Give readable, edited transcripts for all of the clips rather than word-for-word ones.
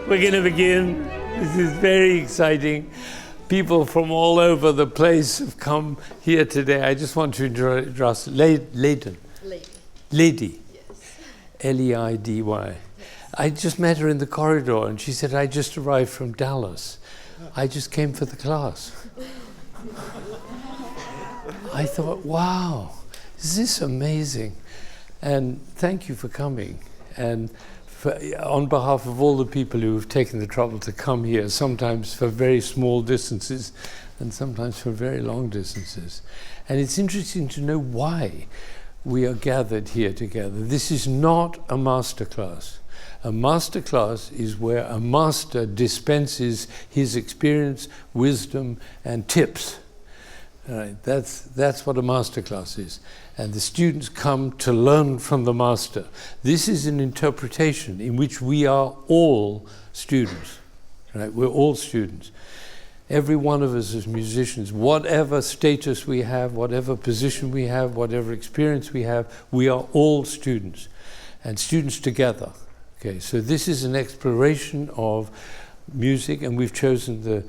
We're going to begin. This is very exciting. People from all over the place have come here today. I just want to introduce Lady. Lady. Yes. L-E-I-D-Y. I just met her in the corridor and she said, I just arrived from Dallas. I just came for the class. I thought, wow, is this amazing? And thank you for coming. And on behalf of all the people who have taken the trouble to come here, sometimes for very small distances and sometimes for very long distances. And it's interesting to know why we are gathered here together. This is not a master class. A master class is where a master dispenses his experience, wisdom, and tips. All right, that's what a master class is. And the students come to learn from the master. This is an interpretation in which we are all students. Right? We're all students. Every one of us as musicians, whatever status we have, whatever position we have, whatever experience we have, we are all students. And students together. Okay, so this is an exploration of music, and we've chosen the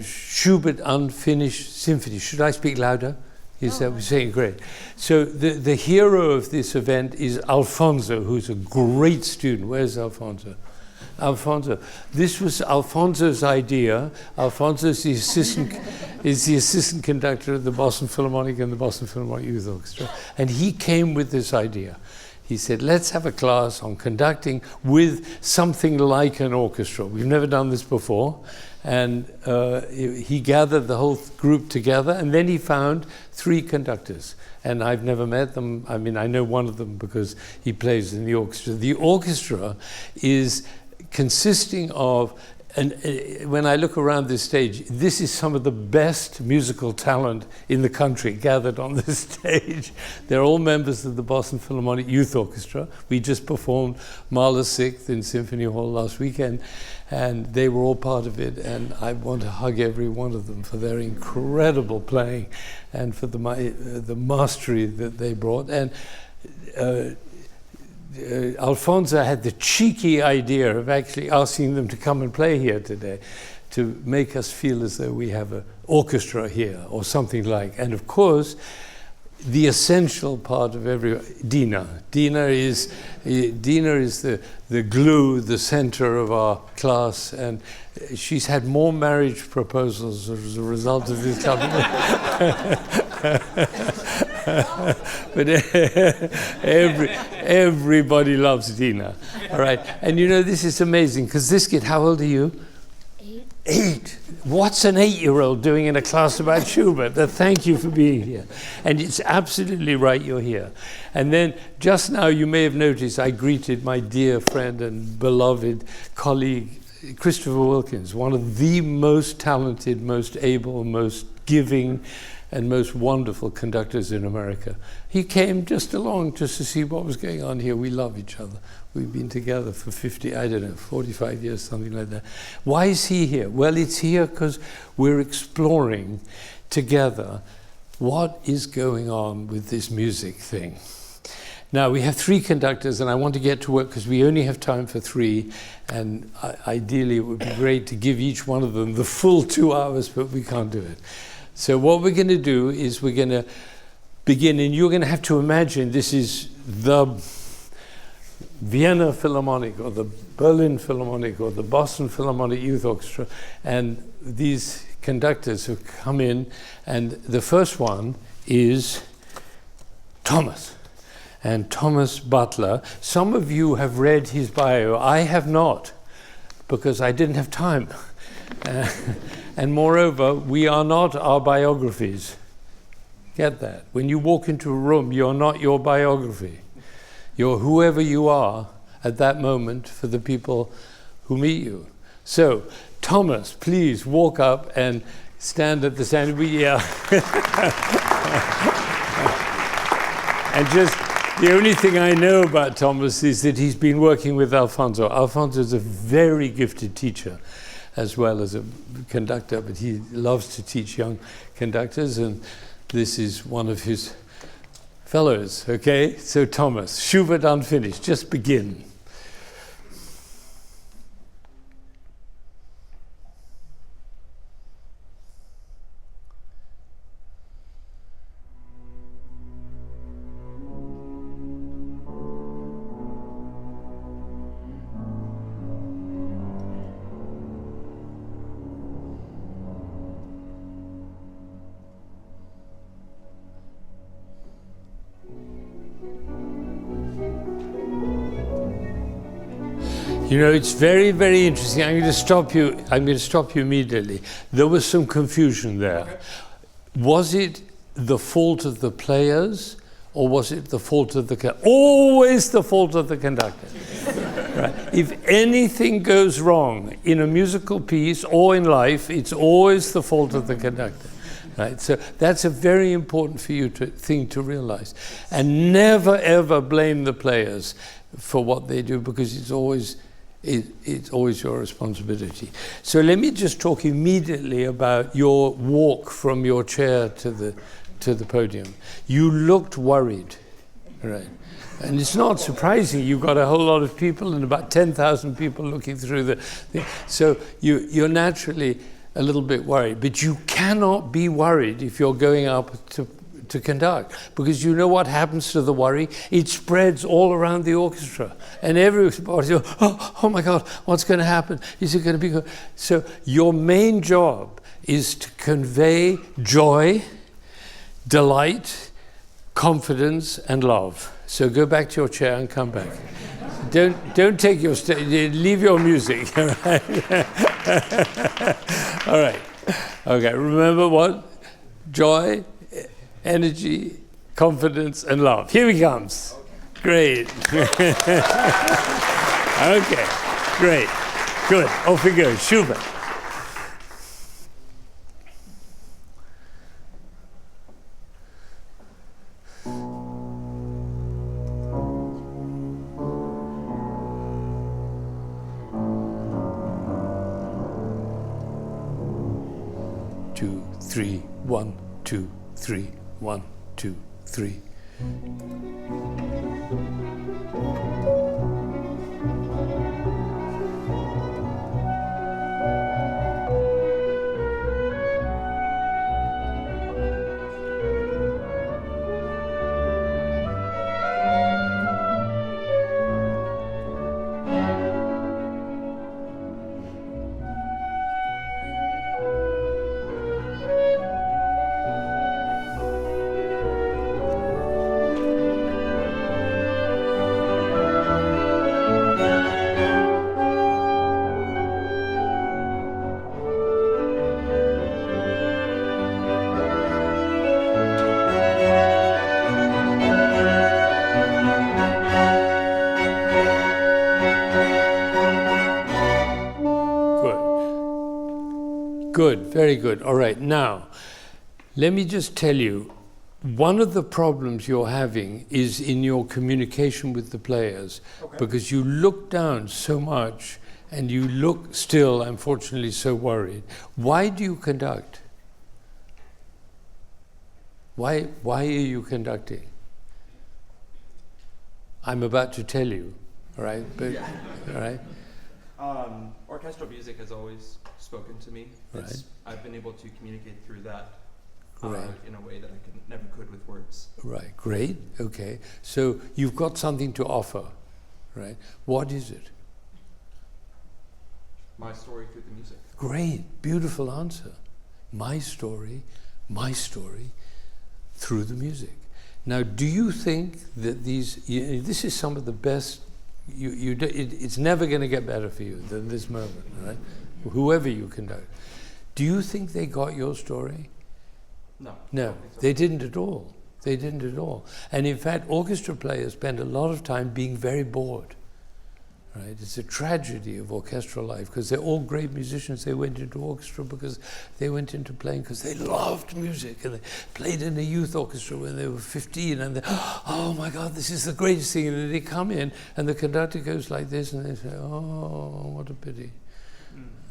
Schubert unfinished symphony. Should I speak louder? Is that we're saying? Great. So the hero of this event is Alfonso, who's a great student. Where's Alfonso? Alfonso. This was Alfonso's idea. Alfonso is the assistant conductor of the Boston Philharmonic and the Boston Philharmonic Youth Orchestra. And he came with this idea. He said, let's have a class on conducting with something like an orchestra. We've never done this before. And he gathered the whole group together, and then he found 3 conductors. And I've never met them. I mean, I know one of them because he plays in the orchestra. The orchestra is consisting of, and when I look around this stage, this is some of the best musical talent in the country gathered on this stage. They're all members of the Boston Philharmonic Youth Orchestra. We just performed Mahler's 6th in Symphony Hall last weekend, and they were all part of it. And I want to hug every one of them for their incredible playing and for the mastery that they brought. And Alfonso had the cheeky idea of actually asking them to come and play here today to make us feel as though we have an orchestra here or something like. And of course, the essential part of Dina. Dina is the glue, the center of our class, and she's had more marriage proposals as a result of this company. But everybody loves Dina. All right. And you know, this is amazing because this kid, how old are you? 8. What's an 8-year-old doing in a class about Schubert? Thank you for being here. And it's absolutely right you're here. And then just now you may have noticed I greeted my dear friend and beloved colleague, Christopher Wilkins, one of the most talented, most able, most giving, and most wonderful conductors in America. He came just along just to see what was going on here. We love each other. We've been together for 45 years, something like that. Why is he here? Well, it's here because we're exploring together what is going on with this music thing. Now, we have 3 conductors, and I want to get to work because we only have time for 3, and ideally it would be great to give each one of them the full 2 hours, but we can't do it. So what we're going to do is we're going to begin, and you're going to have to imagine this is the Vienna Philharmonic or the Berlin Philharmonic or the Boston Philharmonic Youth Orchestra, and these conductors have come in, and the first one is Thomas. And Thomas Butler. Some of you have read his bio. I have not, because I didn't have time. And moreover, we are not our biographies. Get that? When you walk into a room, you're not your biography. You're whoever you are at that moment for the people who meet you. So, Thomas, please walk up and stand at the stand. And just the only thing I know about Thomas is that he's been working with Alfonso. Alfonso is a very gifted teacher, as well as a conductor, but he loves to teach young conductors, and this is one of his fellows, okay? So Thomas, Schubert unfinished, just begin. You know, it's very, very interesting. I'm going to stop you. I'm going to stop you immediately. There was some confusion there. Okay. Was it the fault of the players, or was it the fault of the conductor? Always the fault of the conductor. Right? If anything goes wrong in a musical piece or in life, it's always the fault of the conductor. Right? So that's a very important thing to realize. And never, ever blame the players for what they do, because it's always your responsibility. So let me just talk immediately about your walk from your chair to the podium. You looked worried, right? And it's not surprising. You've got a whole lot of people and about 10,000 people looking through the thing. So you're naturally a little bit worried, but you cannot be worried if you're going up to conduct, because you know what happens to the worry? It spreads all around the orchestra, and everybody goes, oh my God, what's going to happen? Is it going to be good? So your main job is to convey joy, delight, confidence, and love. So go back to your chair and come back. Don't take your leave your music. All right. Okay. Remember what? Joy, energy, confidence, and love. Here he comes. Great. Okay, great. Good. Off we go. Schubert. Two, three, 1, 2, 3, 1, 2, 3. Good, very good. All right, now, let me just tell you, one of the problems you're having is in your communication with the players, because you look down so much and you look still, unfortunately, so worried. Why do you conduct? Why are you conducting? I'm about to tell you, all right? But, yeah. All right? Orchestral music has always spoken to me. Right. I've been able to communicate through that right. In a way that I never could with words. Right, great, okay. So you've got something to offer, right? What is it? My story through the music. Great, beautiful answer. My story through the music. Now, do you think that this is some of the best, it's never going to get better for you than this moment, right? Whoever you conduct. Do you think they got your story? No. No, so. They didn't at all. They didn't at all. And in fact, orchestra players spend a lot of time being very bored. Right? It's a tragedy of orchestral life, because they're all great musicians. They went into orchestra because they went into playing because they loved music, and they played in a youth orchestra when they were 15, and they, oh my God, this is the greatest thing. And then they come in, and the conductor goes like this, and they say, oh, what a pity.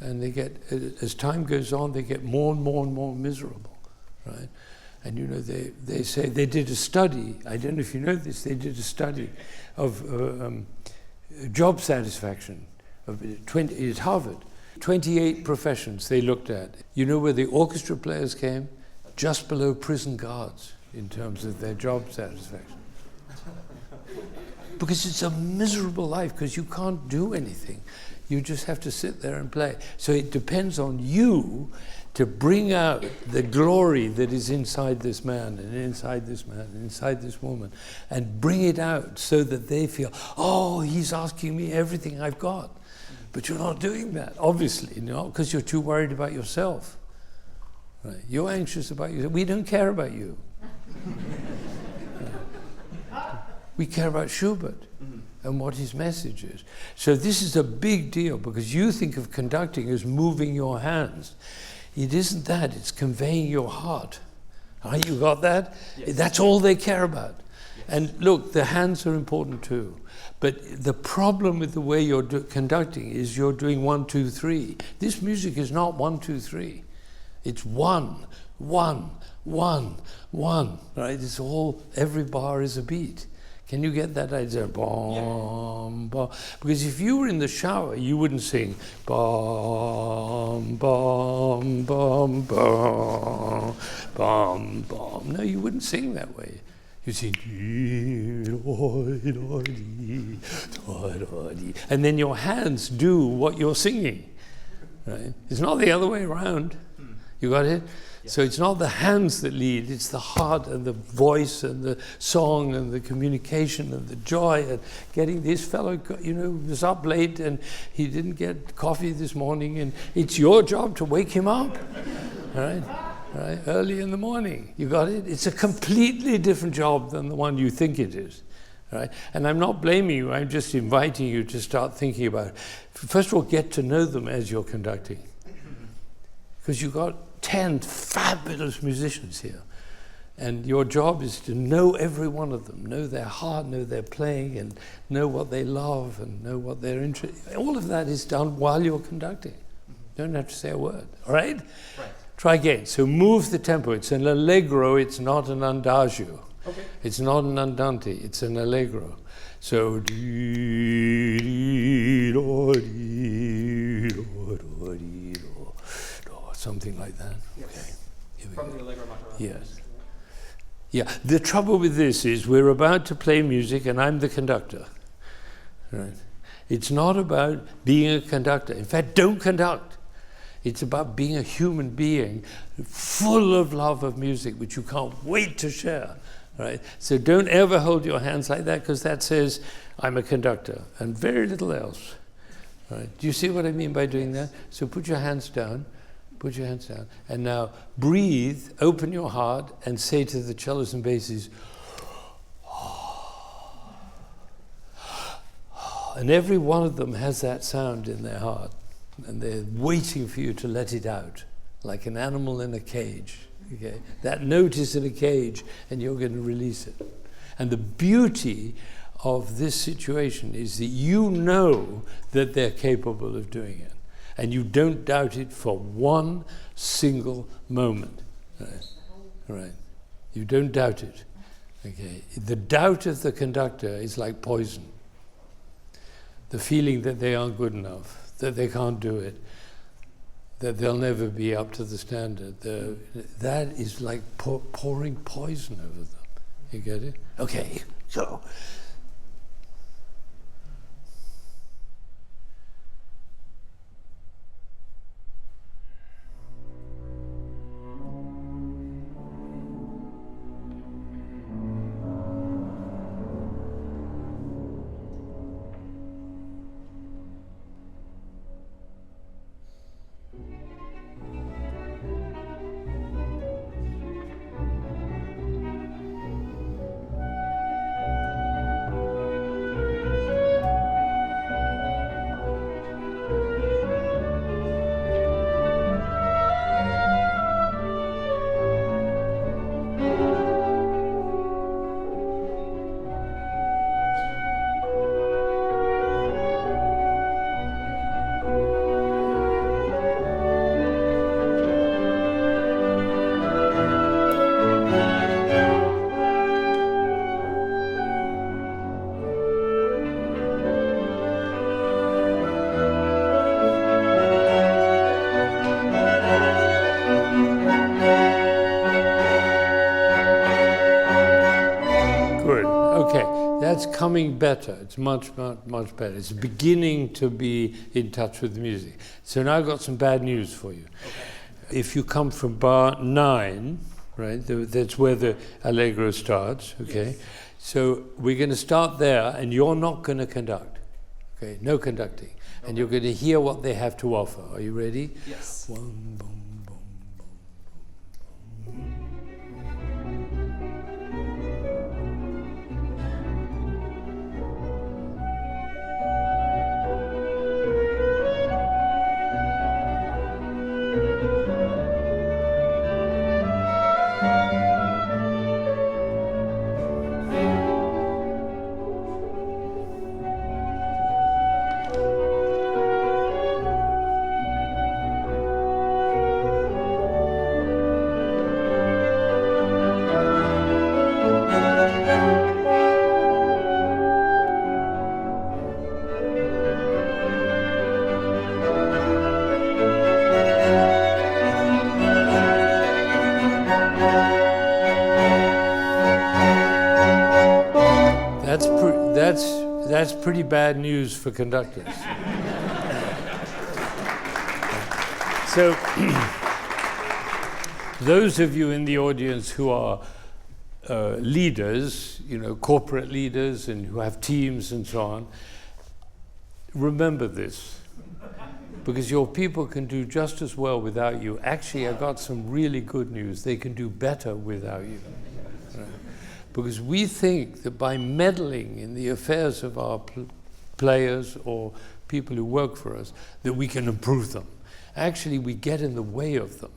And they get, as time goes on, they get more and more and more miserable, right? And you know, they say they did a study. I don't know if you know this. They did a study of job satisfaction. At Harvard, 28 professions they looked at. You know where the orchestra players came? Just below prison guards in terms of their job satisfaction. Because it's a miserable life, because you can't do anything. You just have to sit there and play. So it depends on you to bring out the glory that is inside this man and inside this man and inside this woman, and bring it out so that they feel, oh, he's asking me everything I've got. But you're not doing that, obviously, because you're too worried about yourself. Right? You're anxious about yourself. We don't care about you. We care about Schubert and what his message is. So this is a big deal, because you think of conducting as moving your hands. It isn't that, it's conveying your heart. Right, you got that? Yes. That's all they care about. Yes. And look, the hands are important too. But the problem with the way you're conducting is you're doing 1, 2, 3. This music is not 1, 2, 3. It's 1, 1, 1, 1. Right? It's all, every bar is a beat. Can you get that idea? Bom, bom. Because if you were in the shower, you wouldn't sing bom, bom, bom, bom, bom, bom. No, you wouldn't sing that way. You sing, and then your hands do what you're singing. Right? It's not the other way around. You got it? So it's not the hands that lead, it's the heart and the voice and the song and the communication and the joy and getting this fellow, was up late and he didn't get coffee this morning, and it's your job to wake him up, right? Early in the morning. You got it? It's a completely different job than the one you think it is, right? And I'm not blaming you, I'm just inviting you to start thinking about it. First of all, get to know them as you're conducting. Because you've got 10 fabulous musicians here. And your job is to know every one of them, know their heart, know their playing, and know what they love, and know what they're interested in. All of that is done while you're conducting. You don't have to say a word, all right? Right. Try again. So move the tempo. It's an allegro, it's not an andagio. Okay. It's not an andante, it's an allegro. So something like that. Yes. Okay. From the allegro materata. Yes. Yeah. The trouble with this is we're about to play music and I'm the conductor. Right. It's not about being a conductor. In fact, don't conduct. It's about being a human being full of love of music, which you can't wait to share. Right? So don't ever hold your hands like that, because that says, I'm a conductor, and very little else. Right? Do you see what I mean by doing that? So put your hands down. Put your hands down. And now breathe, open your heart, and say to the cellos and basses, and every one of them has that sound in their heart. And they're waiting for you to let it out, like an animal in a cage. Okay? That note is in a cage, and you're going to release it. And the beauty of this situation is that you know that they're capable of doing it. And you don't doubt it for one single moment. Right? You don't doubt it. Okay? The doubt of the conductor is like poison. The feeling that they aren't good enough, that they can't do it, that they'll never be up to the standard. That is like pouring poison over them. You get it? Okay, so. That's coming better. It's much, much, much better. It's beginning to be in touch with the music. So now I've got some bad news for you. if you come from bar 9, right, that's where the allegro starts, okay? Yes. So we're going to start there, and you're not going to conduct, okay? No conducting. Okay. And you're going to hear what they have to offer. Are you ready? Yes. One, boom. That's pretty bad news for conductors. So, those of you in the audience who are leaders, corporate leaders, and who have teams and so on, remember this, because your people can do just as well without you. Actually, I got some really good news. They can do better without you. Right? Because we think that by meddling in the affairs of our players or people who work for us, that we can improve them. Actually, we get in the way of them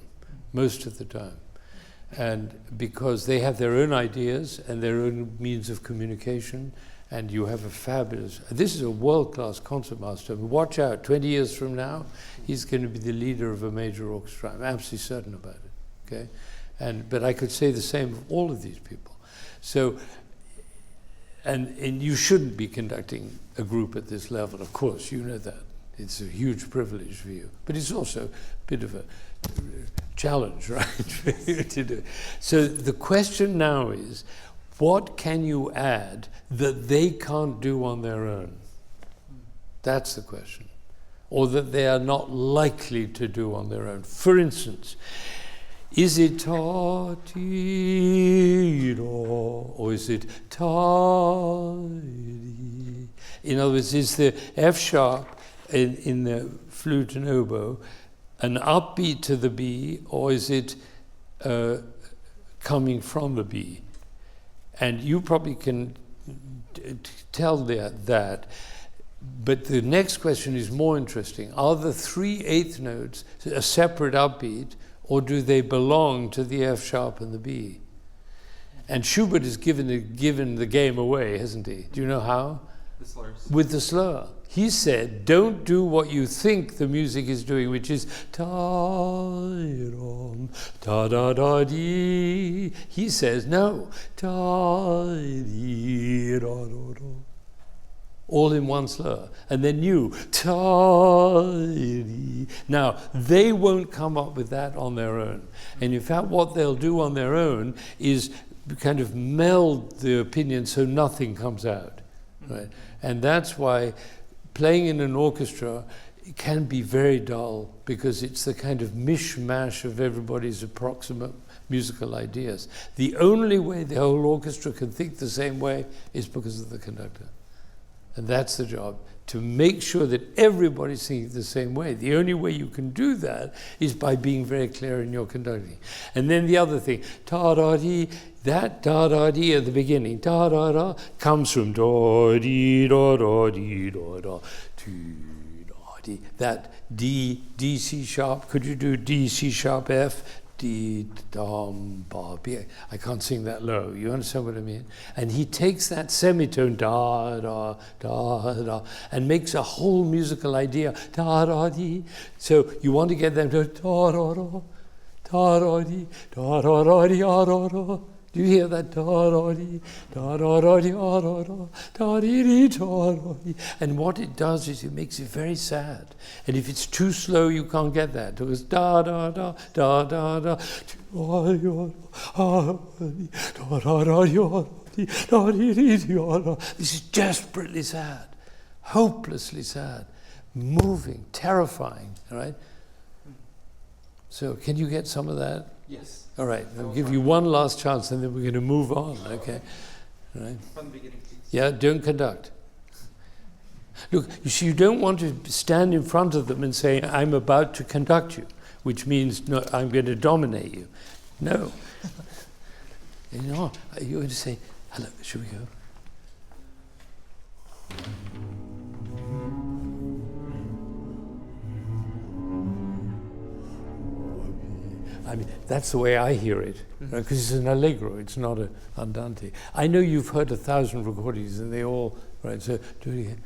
most of the time. And because they have their own ideas and their own means of communication, and you have a fabulous, this is a world-class concertmaster. Watch out, 20 years from now, he's going to be the leader of a major orchestra. I'm absolutely certain about it, okay? But I could say the same of all of these people. So, and you shouldn't be conducting a group at this level, of course, you know that. It's a huge privilege for you, but it's also a bit of a challenge, right, for you to do. So the question now is, what can you add that they can't do on their own? That's the question. Or that they are not likely to do on their own. For instance, is it ta ti do, or is it ta di? In other words, is the F sharp in the flute and oboe an upbeat to the B, or is it coming from the B? And you probably can tell that. But the next question is more interesting. Are the 3 eighth notes a separate upbeat, or do they belong to the F sharp and the B? And Schubert has given the game away, hasn't he? Do you know how? The slurs. With the slur. He said, don't do what you think the music is doing, which is ta-rom, ta-da-da-dee. He says, no, ta-dee-da-da-da. All in one slur. And then you, ta-dee. Now, they won't come up with that on their own. And in fact, what they'll do on their own is kind of meld the opinion so nothing comes out. Right? And that's why playing in an orchestra can be very dull, because it's the kind of mishmash of everybody's approximate musical ideas. The only way the whole orchestra can think the same way is because of the conductor. And that's the job, to make sure that everybody's thinking the same way. The only way you can do that is by being very clear in your conducting. And then the other thing, ta-da-dee, that da-da-dee at the beginning, da-da-da, comes from da-dee-da-da-dee-da-da, dee-da-dee. That D, C sharp, could you do D, C sharp, F, D, dum, ba, B. I can't sing that low. You understand what I mean? And he takes that semitone, da, da, da, da, and makes a whole musical idea, da, da, dee. So you want to get them to da, da, da, da, da, dee, da, da, da, dee, da, da, da. Do you hear that? Da, da, dee, da, da, da, dee, da, da, da, da, dee, dee, da, da, dee. And what it does is it makes it very sad. And if it's too slow, you can't get that. It goes da, da, da, da, da, da, this is desperately sad, hopelessly sad, moving, terrifying, right? So can you get some of that? Yes. All right, I'll give you one last chance and then we're going to move on, okay? All right. From the beginning, please. Yeah, don't conduct. Look, you don't want to stand in front of them and say, I'm about to conduct you, which means no, I'm going to dominate you. No. You know, you're going to say, hello, should we go? I mean, that's the way I hear it, because it's an allegro, it's not an andante. I know you've heard 1,000 recordings and they all, right, so do it again.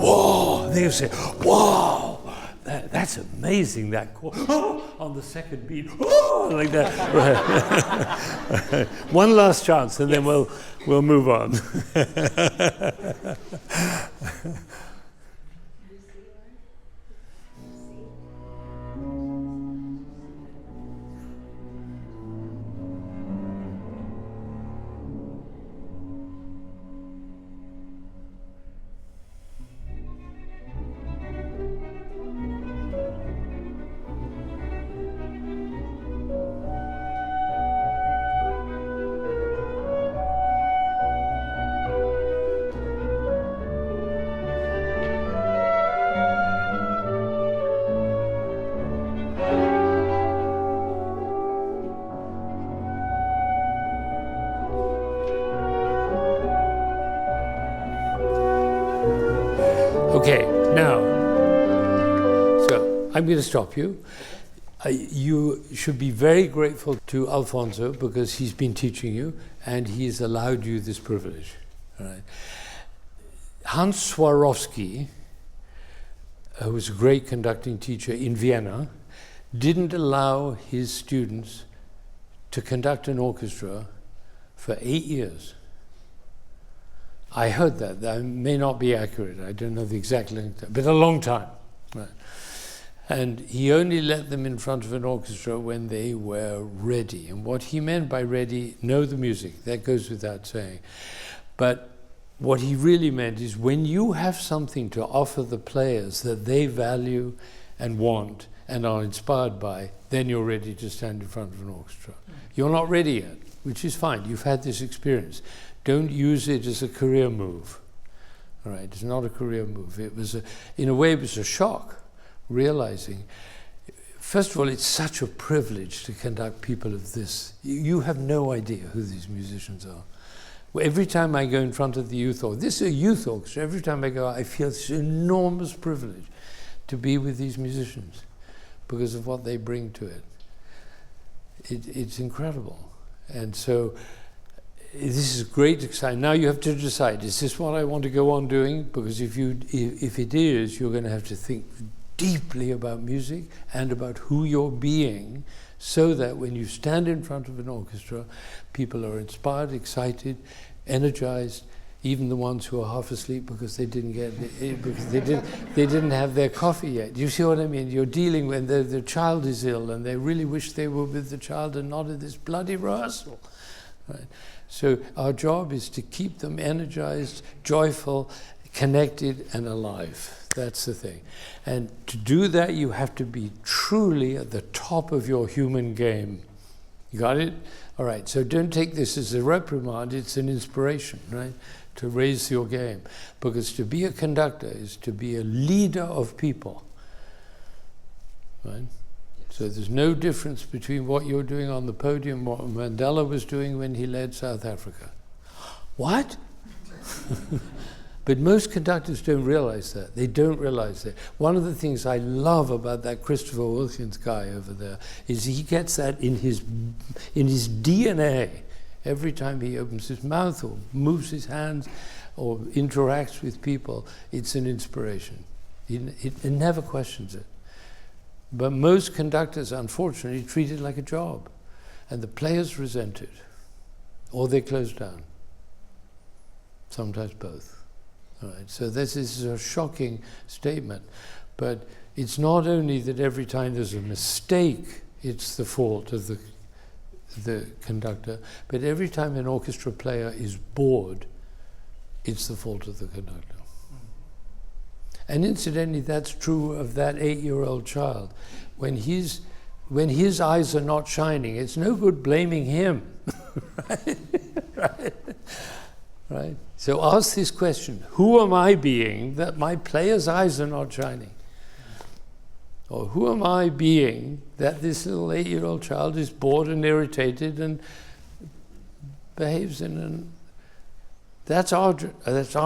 Whoa! They say, "Wow, that's amazing!" That chord on the second beat, like that. Right. One last chance, and then we'll move on. Okay, now, so I'm going to stop you. You should be very grateful to Alfonso because he's been teaching you and he's allowed you this privilege. All right. Hans Swarovski, who was a great conducting teacher in Vienna, didn't allow his students to conduct an orchestra for 8 years. I heard that. That may not be accurate. I don't know the exact length, but a long time. Right. And he only let them in front of an orchestra when they were ready. And what he meant by ready, know the music. That goes without saying. But what he really meant is when you have something to offer the players that they value and want and are inspired by, then you're ready to stand in front of an orchestra. You're not ready yet, which is fine. You've had this experience. Don't use it as a career move. All right, it's not a career move. It was, in a way, it was a shock, realizing, first of all, it's such a privilege to conduct people of this. You have no idea who these musicians are. Every time I go in front of the youth orchestra, this is a youth orchestra, every time I go, I feel this enormous privilege to be with these musicians because of what they bring to it. It's incredible. And so, this is great excitement. Now you have to decide, is this what I want to go on doing? Because if it is, you're going to have to think deeply about music and about who you're being so that when you stand in front of an orchestra, people are inspired, excited, energized, even the ones who are half asleep because they didn't have their coffee yet. You see what I mean? You're dealing when the child is ill and they really wish they were with the child and not at this bloody rehearsal. Right? So our job is to keep them energized, joyful, connected, and alive. That's the thing. And to do that, you have to be truly at the top of your human game. You got it? All right, so don't take this as a reprimand, it's an inspiration, right? To raise your game. Because to be a conductor is to be a leader of people, right? So there's no difference between what you're doing on the podium, what Mandela was doing when he led South Africa. What? But most conductors don't realize that. They don't realize that. One of the things I love about that Christopher Wilkins guy over there is he gets that in his DNA. Every time he opens his mouth or moves his hands or interacts with people, it's an inspiration. It never questions it. But most conductors, unfortunately, treat it like a job. And the players resent it. Or they close down. Sometimes both. All right. So this is a shocking statement. But it's not only that every time there's a mistake, it's the fault of the conductor, but every time an orchestra player is bored, it's the fault of the conductor. And incidentally, that's true of that 8-year-old child. When his eyes are not shining, it's no good blaming him. Right? Right? So ask this question: who am I being that my player's eyes are not shining? Or who am I being that this little 8-year-old child is bored and irritated and behaves in an... That's our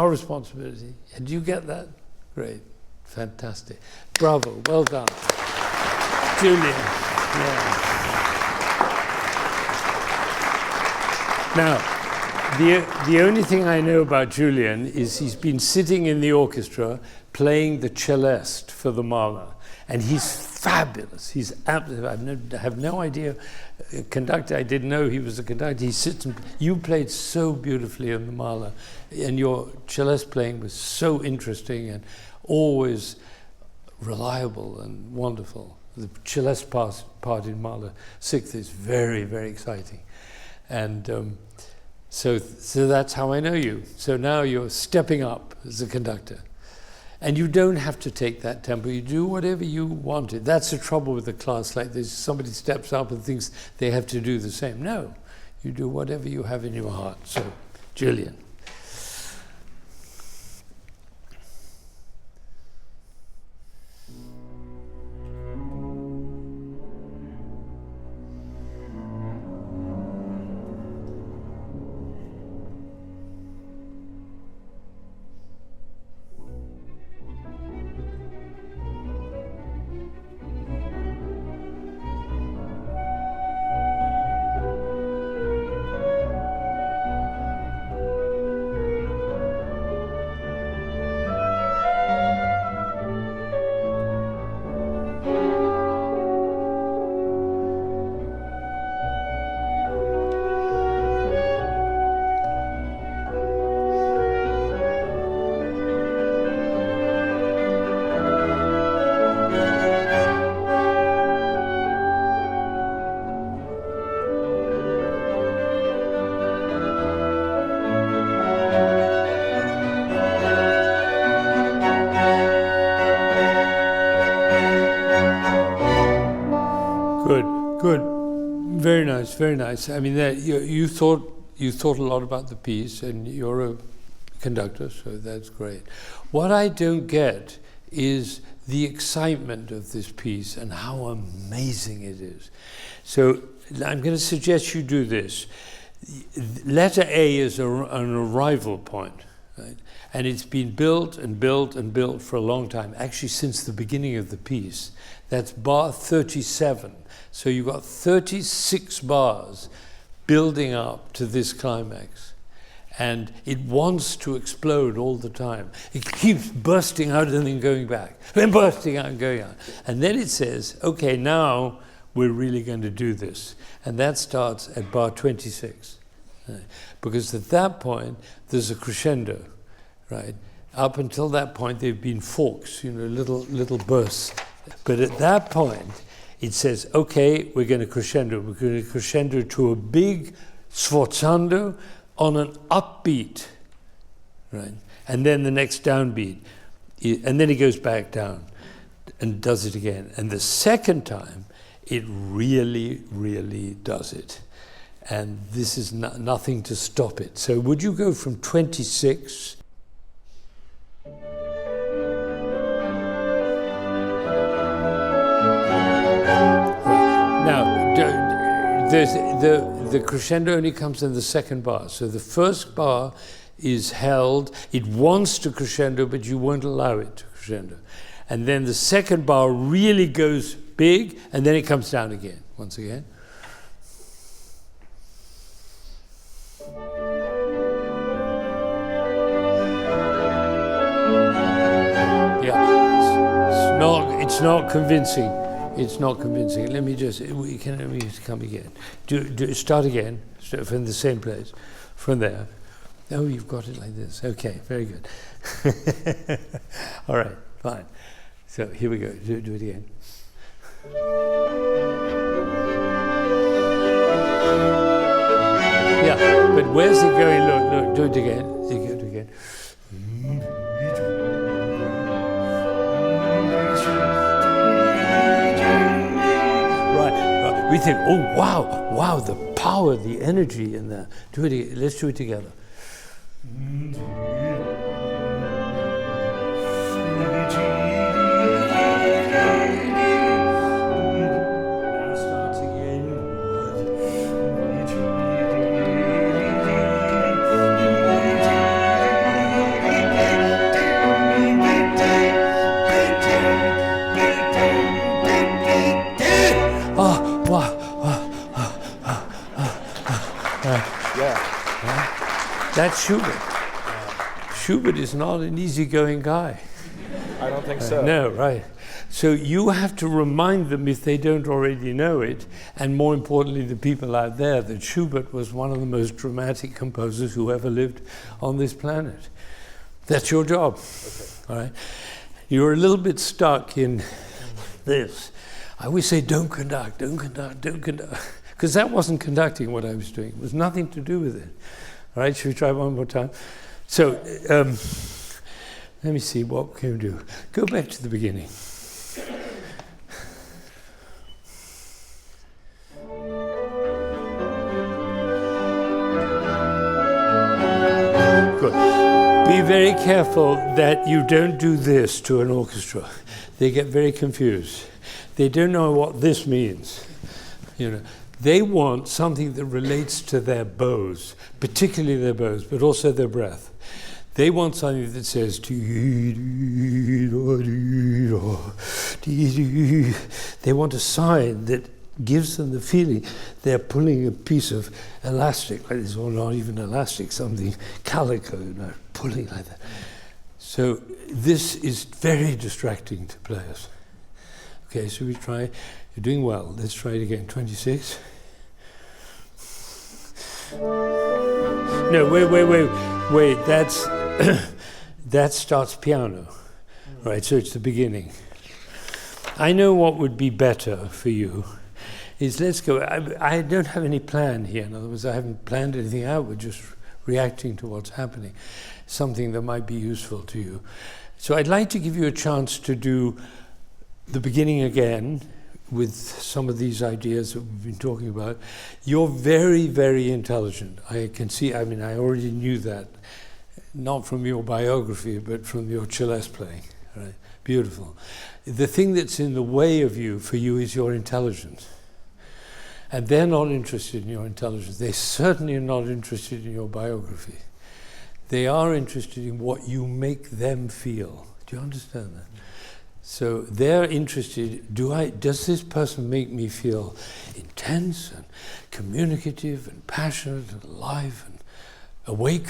responsibility. And do you get that? Great. Fantastic. Bravo. Well done. Julian. Yeah. Now, the only thing I know about Julian is he's been sitting in the orchestra playing the celeste for the Mahler. And he's fabulous. He's absolutely, I have no idea. Conductor, I didn't know he was a conductor. He sits and, you played so beautifully on the Mahler. And your celeste playing was so interesting and always reliable and wonderful. The celeste part in Mahler 6th is very, very exciting. And so that's how I know you. So now you're stepping up as a conductor. And you don't have to take that tempo. You do whatever you wanted. That's the trouble with a class like this. Somebody steps up and thinks they have to do the same. No, you do whatever you have in your heart. So, Julian. Very nice, very nice. I mean, you thought a lot about the piece, and you're a conductor, so that's great. What I don't get is the excitement of this piece and how amazing it is. So I'm going to suggest you do this. Letter A is an arrival point, right? And it's been built and built and built for a long time, actually since the beginning of the piece. That's bar 37. So you've got 36 bars building up to this climax. And it wants to explode all the time. It keeps bursting out and then going back, then bursting out and going out. And then it says, okay, now we're really going to do this. And that starts at bar 26. Right? Because at that point, there's a crescendo, right? Up until that point, they've been forks, little bursts. But at that point, it says, okay, we're going to crescendo. We're going to crescendo to a big sforzando on an upbeat, right? And then the next downbeat. And then it goes back down and does it again. And the second time, it really, really does it. And this is nothing to stop it. So would you go from 26... Now, the crescendo only comes in the second bar. So the first bar is held. It wants to crescendo, but you won't allow it to crescendo. And then the second bar really goes big, and then it comes down again, once again. Yeah. It's not convincing. It's not convincing. Let me just come again. Start again from the same place, from there. Oh, you've got it like this. Okay, very good. All right, fine. So here we go. Do it again. Yeah, but where's it going? Look, do it again. Do it again. Right. We think, oh, wow, the power, the energy in there. Do it again. Let's do it together. That's Schubert. Schubert is not an easygoing guy. I don't think so. No, right. So you have to remind them, if they don't already know it, and more importantly, the people out there, that Schubert was one of the most dramatic composers who ever lived on this planet. That's your job. Okay. All right. You're a little bit stuck in this. I always say, don't conduct, because that wasn't conducting what I was doing. It was nothing to do with it. All right, should we try one more time? So, let me see, what can we do? Go back to the beginning. Good. Be very careful that you don't do this to an orchestra. They get very confused. They don't know what this means. They want something that relates to their bows, particularly their bows, but also their breath. They want something that says, they want a sign that gives them the feeling they're pulling a piece of elastic, like this, or not even elastic, something calico, pulling like that. So this is very distracting to players. Okay, so we try. You're doing well. Let's try it again. 26. No, wait. That's that starts piano, right? So it's the beginning. I know what would be better for you is let's go. I don't have any plan here. In other words, I haven't planned anything out. We're just reacting to what's happening, something that might be useful to you. So I'd like to give you a chance to do the beginning again, with some of these ideas that we've been talking about. You're very, very intelligent. I can see, I already knew that, not from your biography, but from your celeste playing, right? Beautiful. The thing that's in the way for you is your intelligence. And they're not interested in your intelligence. They certainly are not interested in your biography. They are interested in what you make them feel. Do you understand that? So they're interested, does this person make me feel intense and communicative and passionate and alive and awake?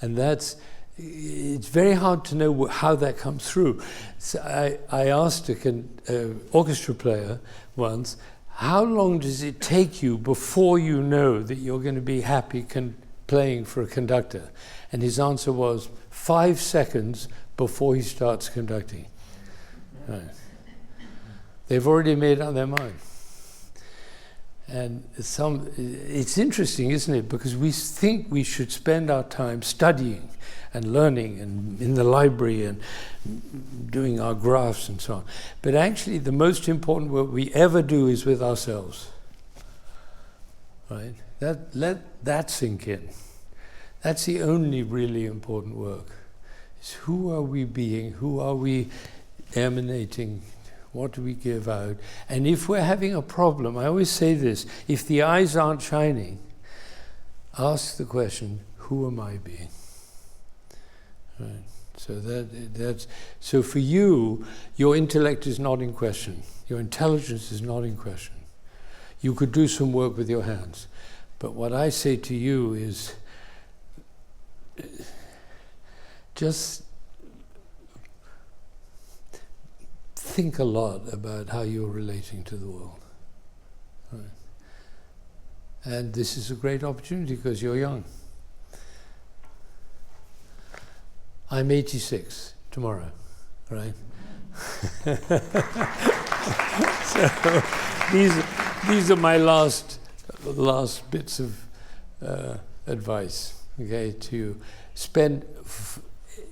And it's very hard to know how that comes through. So I asked an orchestra player once, how long does it take you before you know that you're going to be happy playing for a conductor? And his answer was 5 seconds before he starts conducting. Right. They've already made up their mind. And it's interesting, isn't it? Because we think we should spend our time studying and learning and in the library and doing our graphs and so on. But actually the most important work we ever do is with ourselves. Right? Let that sink in. That's the only really important work. It's who are we being? Who are we emanating? What do we give out? And if we're having a problem, I always say this, if the eyes aren't shining, ask the question, who am I being? Right. So so for you, your intellect is not in question. Your intelligence is not in question. You could do some work with your hands. But what I say to you is just think a lot about how you're relating to the world. Right? And this is a great opportunity because you're young. I'm 86 tomorrow, right? So these are my last bits of advice. Okay, to spend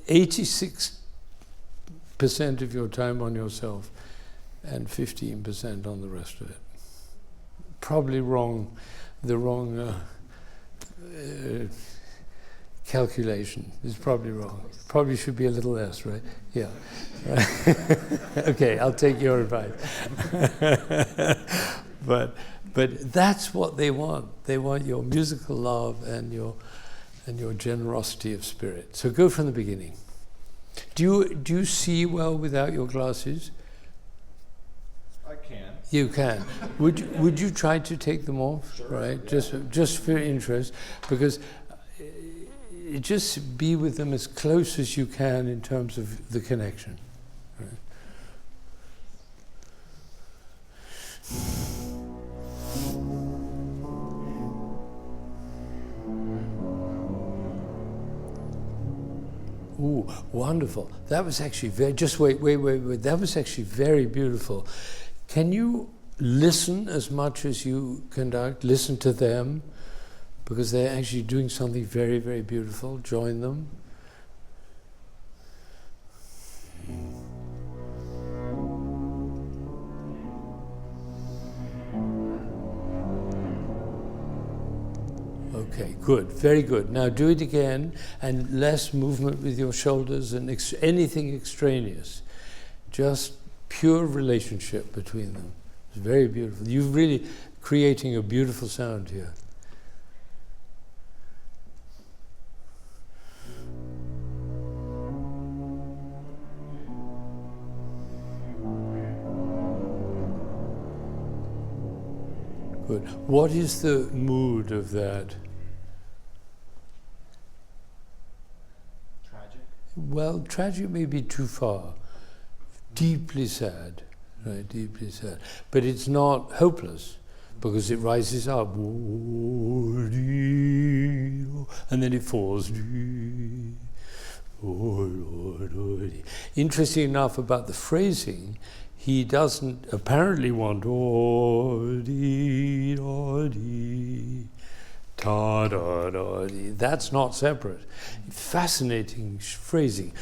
86% of your time on yourself and 15% on the rest of it. Probably the wrong calculation is probably wrong. Probably should be a little less, right? Yeah. Right. Okay, I'll take your advice. But that's what they want. They want your musical love and your generosity of spirit. So go from the beginning. Do you see well without your glasses? I can. You can. Would you try to take them off? Sure, right? Yeah. Just for interest, because just be with them as close as you can in terms of the connection. Right? Ooh, wonderful. That was actually just wait. That was actually very beautiful. Can you listen as much as you conduct? Listen to them, because they're actually doing something very, very beautiful. Join them. Okay, good, very good. Now do it again, and less movement with your shoulders and anything extraneous. Just pure relationship between them. It's very beautiful. You're really creating a beautiful sound here. Good. What is the mood of that? Tragic? Well, tragic may be too far. Deeply sad, right? Deeply sad. But it's not hopeless, because it rises up, and then it falls. Interesting enough about the phrasing, he doesn't apparently want ta da da di. That's not separate. Fascinating phrasing.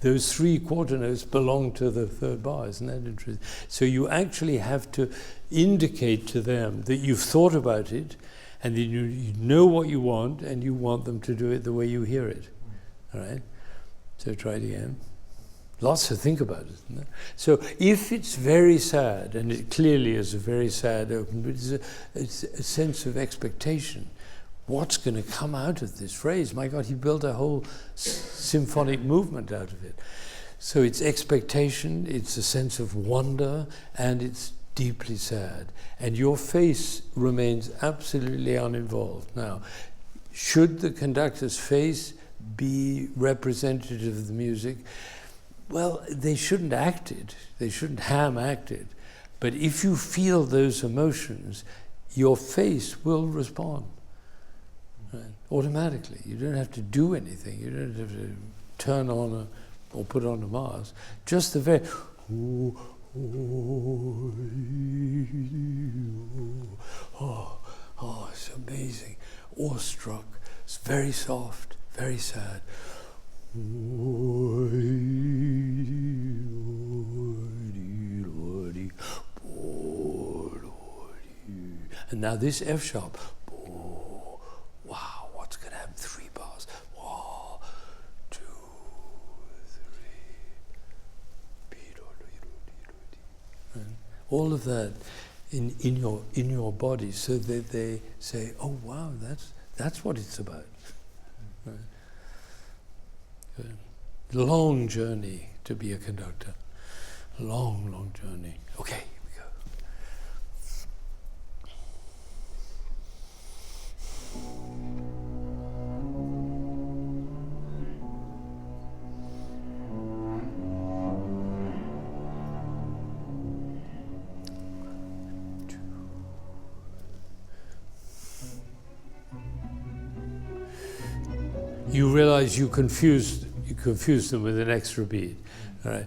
Those three quarter notes belong to the third bar, isn't that interesting? So you actually have to indicate to them that you've thought about it, and that you know what you want, and you want them to do it the way you hear it. All right? So try it again. Lots to think about, isn't there? So if it's very sad, and it clearly is a very sad open, but it's a sense of expectation. What's going to come out of this phrase? My God, he built a whole symphonic movement out of it. So it's expectation, it's a sense of wonder, and it's deeply sad. And your face remains absolutely uninvolved. Now, should the conductor's face be representative of the music? Well, they shouldn't act it. They shouldn't ham act it. But if you feel those emotions, your face will respond. Right? Automatically. You don't have to do anything. You don't have to turn on or put on a mask. Just the very... Oh, it's amazing. Awestruck. It's very soft, very sad. And now this F sharp. Wow, what's going to happen? 3 bars. 1, 2, 3. And all of that in your body, so that they say, "Oh wow, that's what it's about." Right. Good. Long journey to be a conductor. Long journey. Okay, here we go. you realize you confuse them with an extra beat. All right.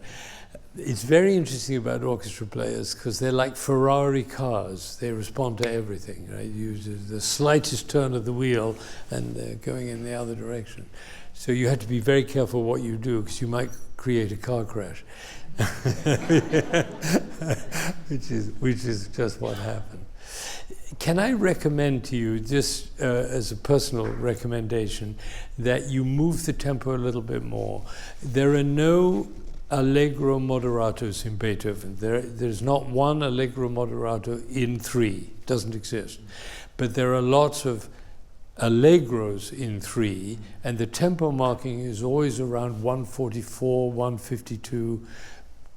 It's very interesting about orchestra players because they're like Ferrari cars. They respond to everything, right? You do the slightest turn of the wheel and they're going in the other direction. So you have to be very careful what you do because you might create a car crash, which is just what happened. Can I recommend to you, just as a personal recommendation, that you move the tempo a little bit more? There are no allegro moderatos in Beethoven. There's not one allegro moderato in 3. It doesn't exist. But there are lots of allegros in 3, and the tempo marking is always around 144, 152,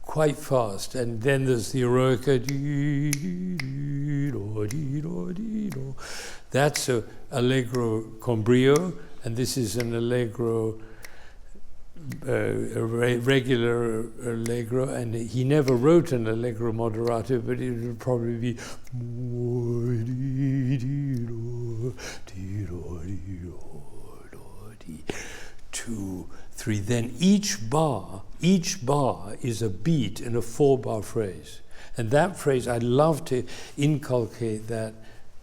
quite fast. And then there's the eroica. That's a allegro con brio, and this is an allegro, a regular allegro, and he never wrote an allegro moderato, but it would probably be 2, 3. Then each bar is a beat in a 4-bar phrase, and that phrase, I love to inculcate that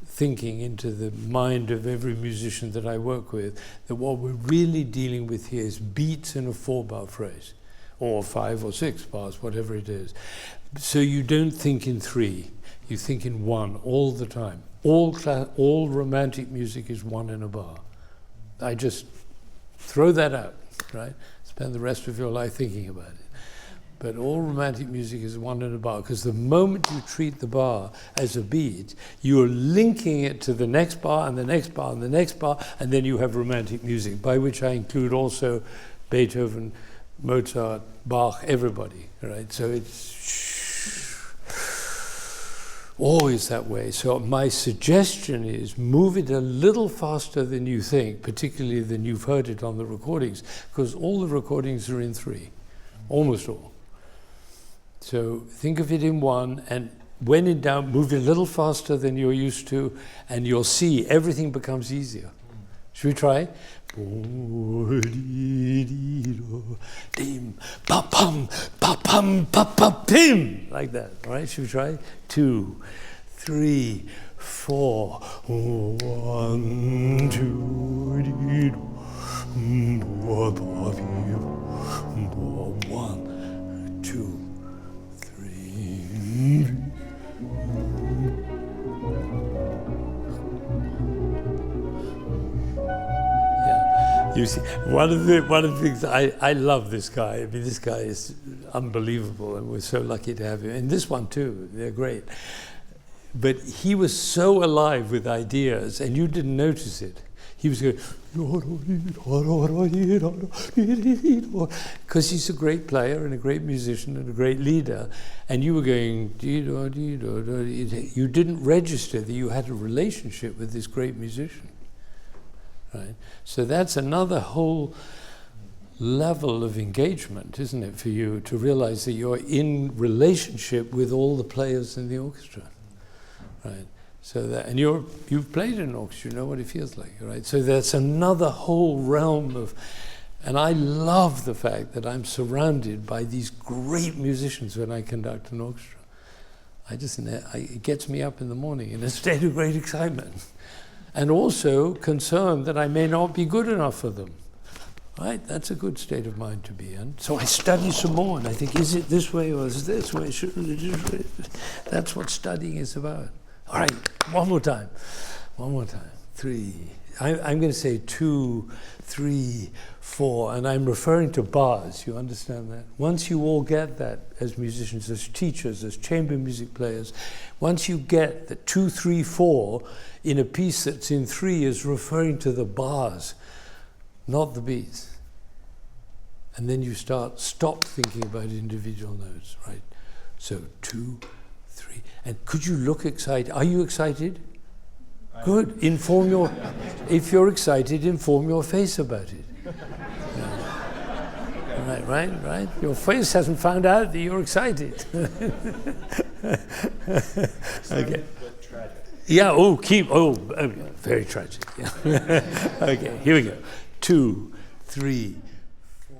thinking into the mind of every musician that I work with, that what we're really dealing with here is beats in a 4-bar phrase, or 5 or 6 bars, whatever it is. So you don't think in 3, you think in 1 all the time. All romantic music is 1 in a bar. I just throw that out, right? Spend the rest of your life thinking about it. But all romantic music is 1 in a bar, because the moment you treat the bar as a beat, you're linking it to the next bar and the next bar and the next bar, and then you have romantic music, by which I include also Beethoven, Mozart, Bach, everybody, right? So it's always that way. So my suggestion is move it a little faster than you think, particularly than you've heard it on the recordings, because all the recordings are in 3, almost all. So think of it in 1, and when in doubt, move it a little faster than you're used to, and you'll see everything becomes easier. Should we try? Like that, all right? Should we try? 2, 3, 4. 1, 2, 1, 2. Yeah, you see, one of the things I love this guy. I mean, this guy is unbelievable, and we're so lucky to have him. And this one too, they're great. But he was so alive with ideas, and you didn't notice it. He was going, because he's a great player and a great musician and a great leader, and you were going, you didn't register that you had a relationship with this great musician, right? So that's another whole level of engagement, isn't it, for you to realize that you're in relationship with all the players in the orchestra, right? So that, and you've played in an orchestra, you know what it feels like, right? So that's another whole realm of, and I love the fact that I'm surrounded by these great musicians when I conduct an orchestra. It gets me up in the morning in a state of great excitement, and also concerned that I may not be good enough for them, right? That's a good state of mind to be in. So I study some more, and I think, is it this way or is it this way? Shouldn't it this way? That's what studying is about. All right, one more time. 3. I'm going to say 2, 3, 4, and I'm referring to bars. You understand that? Once you all get that as musicians, as teachers, as chamber music players, once you get that 2, 3, 4 in a piece that's in 3 is referring to the bars, not the beats. And then you stop thinking about individual notes, right? So 2, 3. And could you look excited? Are you excited? Good. If you're excited, inform your face about it. Yeah. Right. Your face hasn't found out that you're excited. Okay. Yeah. Very tragic. Yeah. Okay. Here we go. 2, 3, 4.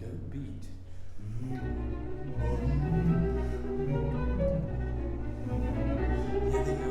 Don't beat. Here they go.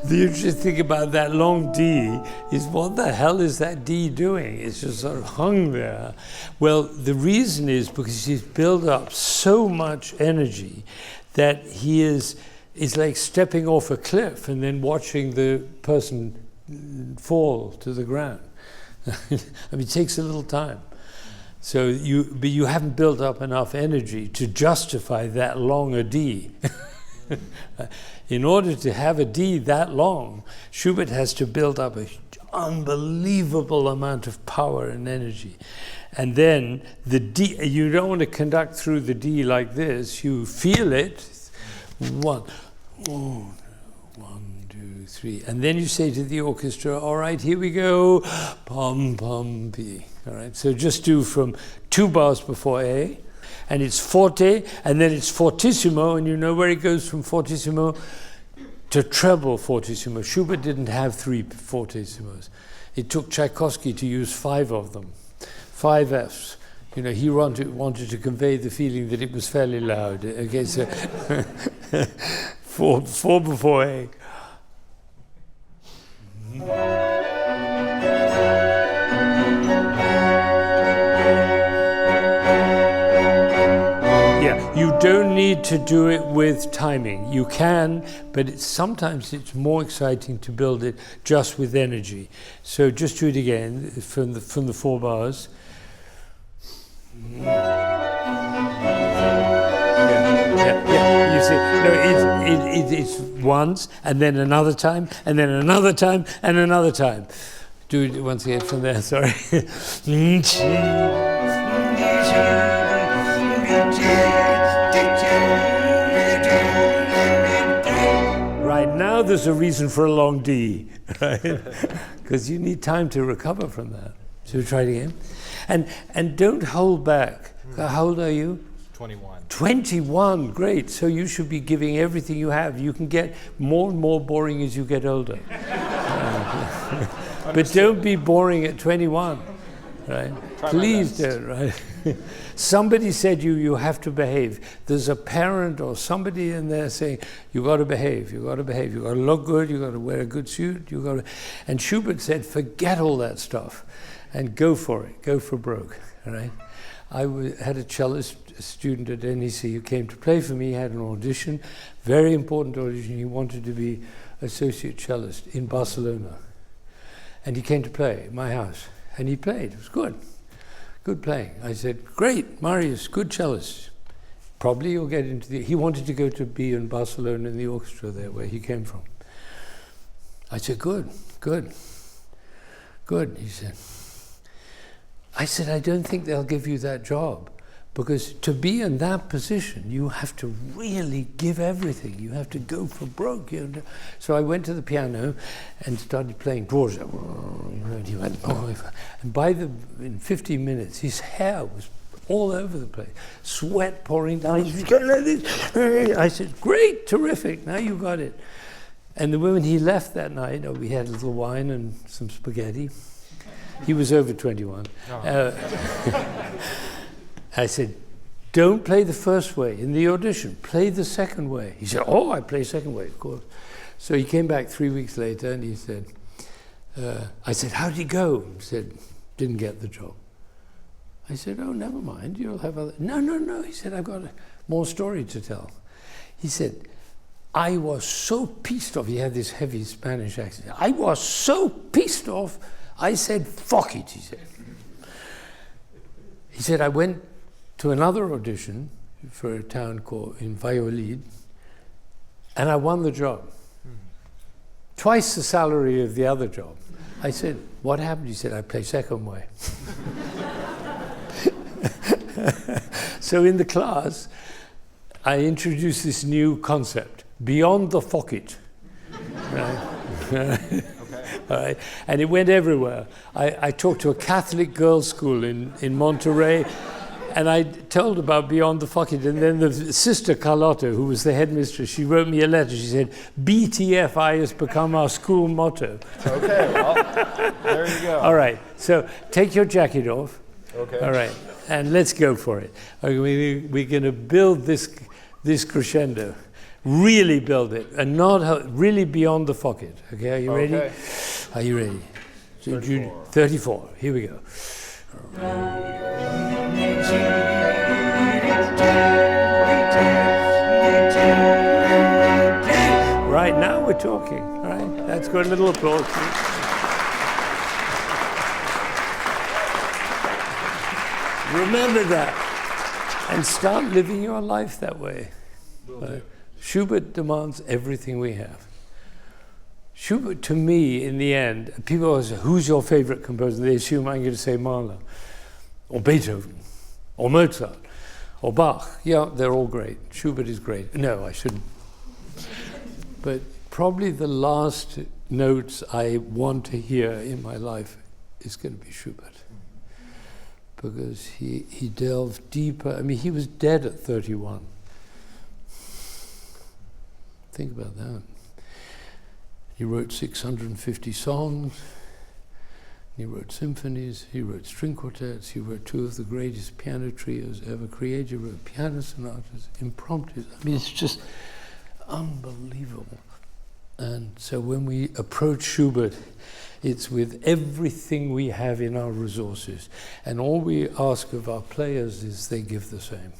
The interesting thing about that long D is, what the hell is that D doing? It's just sort of hung there. Well, the reason is because he's built up so much energy that he is like stepping off a cliff and then watching the person fall to the ground. I mean, it takes a little time. So but you haven't built up enough energy to justify that long a D. In order to have a D that long, Schubert has to build up an unbelievable amount of power and energy. And then the D, you don't want to conduct through the D like this. You feel it. 1, 2, 3. And then you say to the orchestra, all right, here we go. Pum, pum, P. All right, so just do from 2 bars before A. And it's forte, and then it's fortissimo, and you know where it goes from fortissimo to treble fortissimo. Schubert didn't have 3 fortissimos. It took Tchaikovsky to use 5 of them, 5 Fs. You know, he wanted to convey the feeling that it was fairly loud. Okay, so 4 before A. You don't need to do it with timing. You can, but sometimes it's more exciting to build it just with energy. So just do it again from the 4 bars. Yeah. You see, no, it's once, and then another time, and then another time, and another time. Do it once again from there. Sorry. Right now, there's a reason for a long D, right? Because you need time to recover from that. So try it again, and don't hold back. How old are you? 21. 21, great. So you should be giving everything you have. You can get more and more boring as you get older. But don't be boring at 21, right? Please don't, right? Somebody said you have to behave. There's a parent or somebody in there saying, you got to behave, you got to behave, you got to look good, you got to wear a good suit, you got to... And Schubert said, forget all that stuff and go for it, go for broke, all right? I had a cellist student at NEC who came to play for me. He had an audition, very important audition. He wanted to be associate cellist in Barcelona. And he came to play at my house, and he played. It was good. Good playing. I said, great, Marius, good cellist. Probably you'll get into the... He wanted to go to be in Barcelona in the orchestra there, where he came from. I said, good. He said, I don't think they'll give you that job, because to be in that position, you have to really give everything. You have to go for broke. You know? So I went to the piano and started playing Dvorak. And he went, and in 15 minutes, his hair was all over the place, sweat pouring down. He's going like this. I said, great, terrific, now you got it. And the moment he left that night, we had a little wine and some spaghetti. He was over 21. I said, don't play the first way in the audition, play the second way. He said, oh, I play second way, of course. So he came back 3 weeks later and he said, I said, how did he go? He said, didn't get the job. I said, oh, never mind, you'll have other... No, he said, I've got more story to tell. He said, I was so pissed off, he had this heavy Spanish accent, I was so pissed off, I said, fuck it, he said. He said, I went to another audition for a town called in Valladolid, and I won the job. Twice the salary of the other job. I said, what happened? He said, I play second way. So in the class, I introduced this new concept, beyond the pocket. Right? Okay. All right. And it went everywhere. I talked to a Catholic girls' school in Monterey, and I told about Beyond the Pocket. And then the sister Carlotta, who was the headmistress, she wrote me a letter. She said, BTFI has become our school motto. Okay, well, there you go. All right, so take your jacket off. Okay. All right, and let's go for it. Okay, we're going to build this crescendo. Really build it, and not really beyond the pocket. Okay, are you ready? Are you ready? 34. 34, here we go. Right, now we're talking, all right? That's got a little applause. Remember that, and start living your life that way. Schubert demands everything we have. Schubert, to me, in the end, people always say, who's your favorite composer? They assume I'm going to say Mahler, or Beethoven, or Mozart, or Bach. Yeah, they're all great. Schubert is great. No, I shouldn't. But probably the last notes I want to hear in my life is going to be Schubert. Because he delved deeper. I mean, he was dead at 31. Think about that. He wrote 650 songs. He wrote symphonies. He wrote string quartets. He wrote two of the greatest piano trios ever created. He wrote piano sonatas, impromptus. I mean, it's just unbelievable. And so when we approach Schubert, it's with everything we have in our resources. And all we ask of our players is they give the same.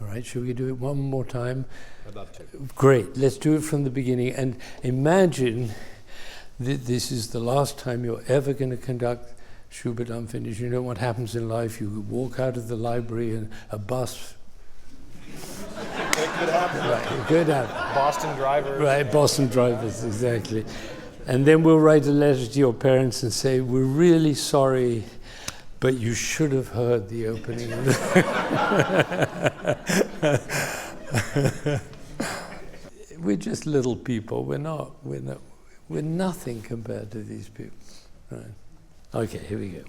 All right, shall we do it one more time? I'd love to. Great, let's do it from the beginning. And imagine that this is the last time you're ever going to conduct Schubert Unfinished. You know what happens in life? You walk out of the library and a bus. It could happen. Right, it could happen. Boston drivers. Right, Boston drivers, exactly. And then we'll write a letter to your parents and say, we're really sorry, but you should have heard the opening. We're just little people. We're nothing compared to these people. Right. Okay, here we go.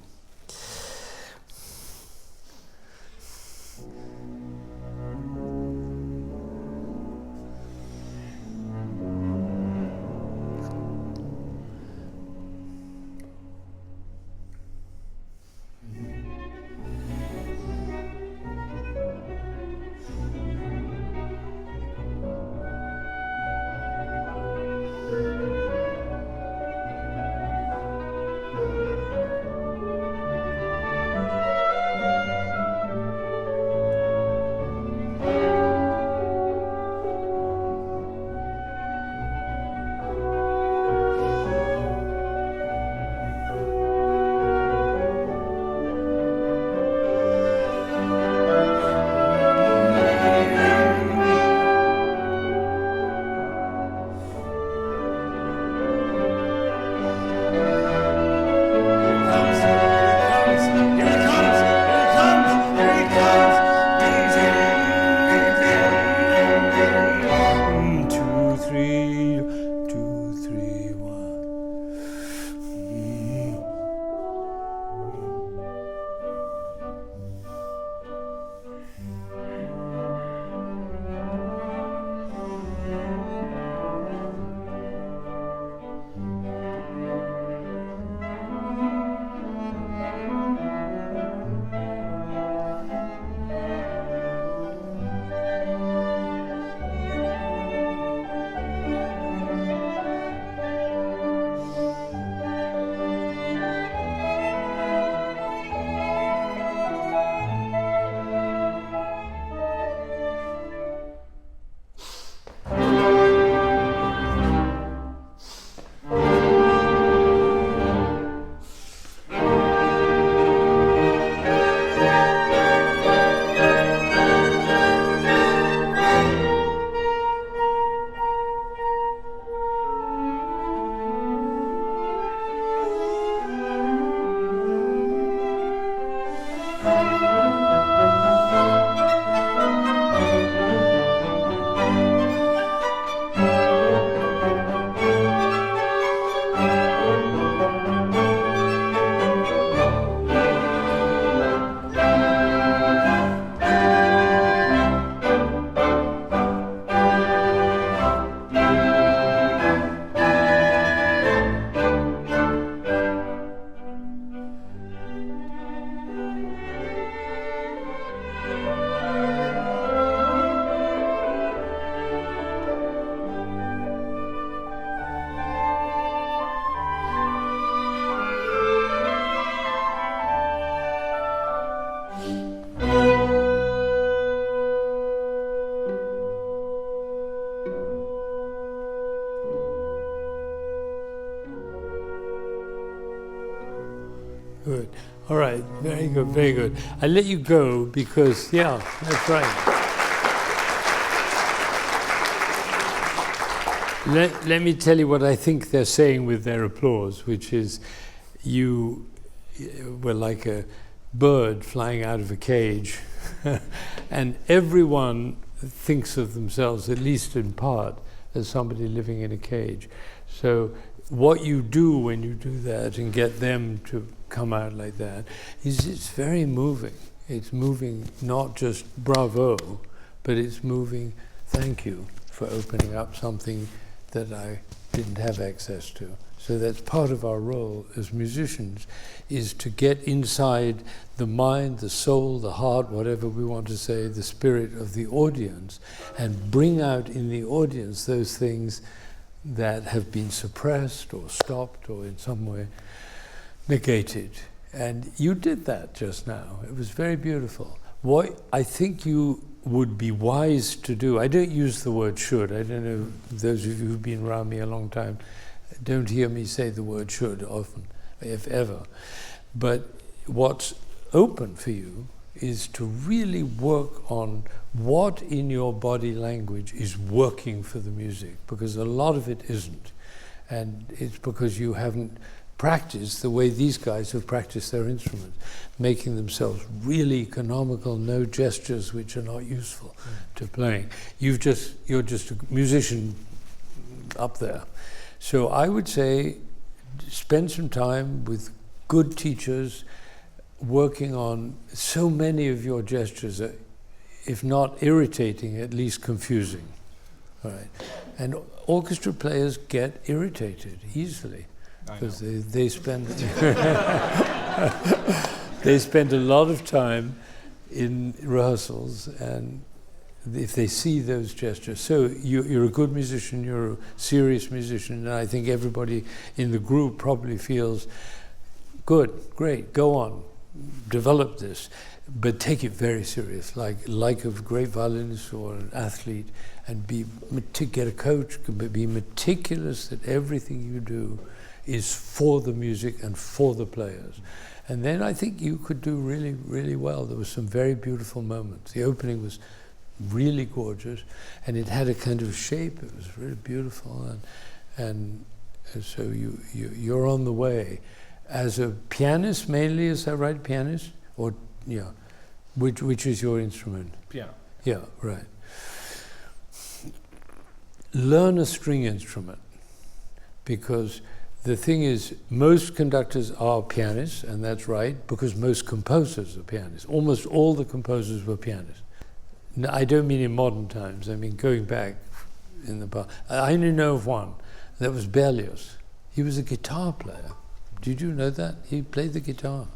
Good. All right. Very good. Very good. I let you go because, yeah, that's right. Let me tell you what I think they're saying with their applause, which is you were like a bird flying out of a cage, and everyone thinks of themselves, at least in part, as somebody living in a cage. So what you do when you do that and get them to come out like that is it's very moving. It's moving not just bravo, but it's moving thank you for opening up something that I didn't have access to. So that's part of our role as musicians, is to get inside the mind, the soul, the heart, whatever we want to say, the spirit of the audience, and bring out in the audience those things that have been suppressed or stopped or in some way negated. And you did that just now. It was very beautiful. What I think you would be wise to do, I don't use the word should, I don't know, those of you who've been around me a long time don't hear me say the word should often, if ever. But what's open for you is to really work on what in your body language is working for the music, because a lot of it isn't. And it's because you haven't practiced the way these guys have practiced their instruments, making themselves really economical, no gestures which are not useful to playing. You're just a musician up there. So I would say spend some time with good teachers working on so many of your gestures, if not irritating, at least confusing. Right? And orchestra players get irritated easily because they spend they spend a lot of time in rehearsals, and if they see those gestures. So you're a good musician, you're a serious musician, and I think everybody in the group probably feels good, great, go on, develop this, but take it very serious, like a great violinist or an athlete, and get a coach, be meticulous that everything you do is for the music and for the players. And then I think you could do really, really well. There were some very beautiful moments. The opening was really gorgeous, and it had a kind of shape. It was really beautiful, and so you're on the way. As a pianist mainly, is that right? Pianist? Or, yeah. Which is your instrument? Piano. Yeah, right. Learn a string instrument, because the thing is, most conductors are pianists, and that's right, because most composers are pianists. Almost all the composers were pianists. No, I don't mean in modern times, I mean going back in the past. I only know of one, that was Berlioz. He was a guitar player. Did you know that? He played the guitar.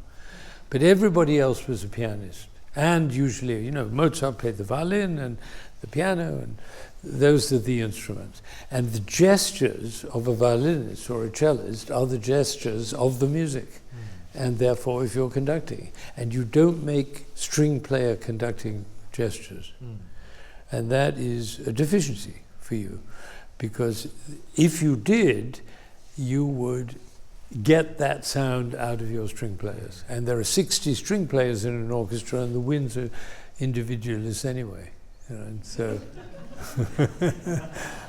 But everybody else was a pianist. And usually, Mozart played the violin and the piano, and those are the instruments. And the gestures of a violinist or a cellist are the gestures of the music. And therefore, if you're conducting, and you don't make string player conducting gestures. And that is a deficiency for you, because if you did, you would get that sound out of your string players. And there are 60 string players in an orchestra, and the winds are individualists anyway. And so,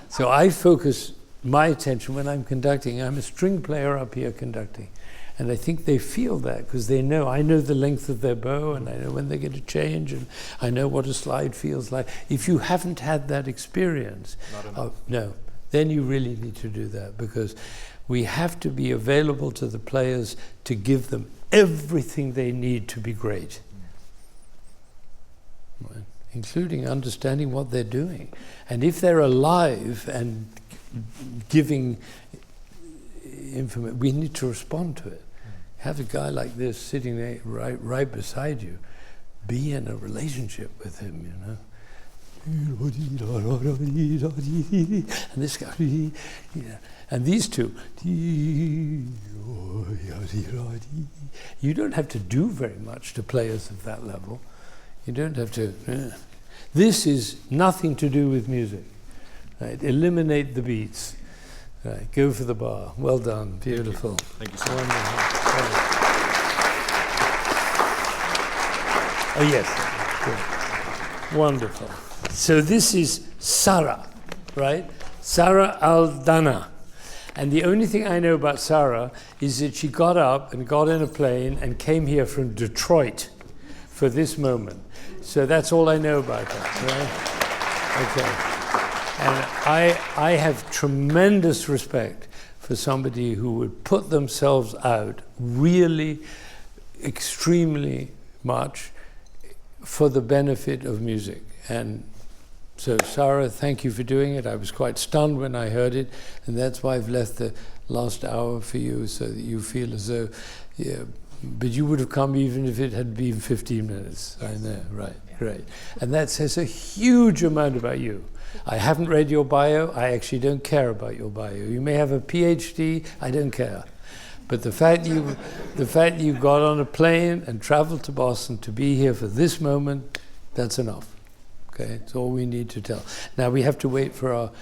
so I focus my attention when I'm conducting. I'm a string player up here conducting. And I think they feel that, because I know the length of their bow, and I know when they get a change, and I know what a slide feels like. If you haven't had that experience, no, then you really need to do that, because we have to be available to the players to give them everything they need to be great, right? Including understanding what they're doing. And if they're alive and giving information, we need to respond to it. Have a guy like this sitting there right beside you. Be in a relationship with him, And this guy, and these two. You don't have to do very much to players of that level. You don't have to. This is nothing to do with music. Right? Eliminate the beats. Right, go for the bar. Well done. Beautiful. Thank you so much. Wonderful. Oh, yes. Good. Wonderful. So this is Sara, right? Sara Aldana. And the only thing I know about Sara is that she got up and got in a plane and came here from Detroit for this moment. So that's all I know about her, right? Okay. And I have tremendous respect for somebody who would put themselves out really extremely much for the benefit of music. And so, Sara, thank you for doing it. I was quite stunned when I heard it, and that's why I've left the last hour for you, so that you feel as though, yeah, but you would have come even if it had been 15 minutes. I know, right, great. And that says a huge amount about you. I haven't read your bio. I actually don't care about your bio. You may have a PhD. I don't care. But the fact you got on a plane and traveled to Boston to be here for this moment, that's enough. Okay, it's all we need to tell. Now we have to wait for our...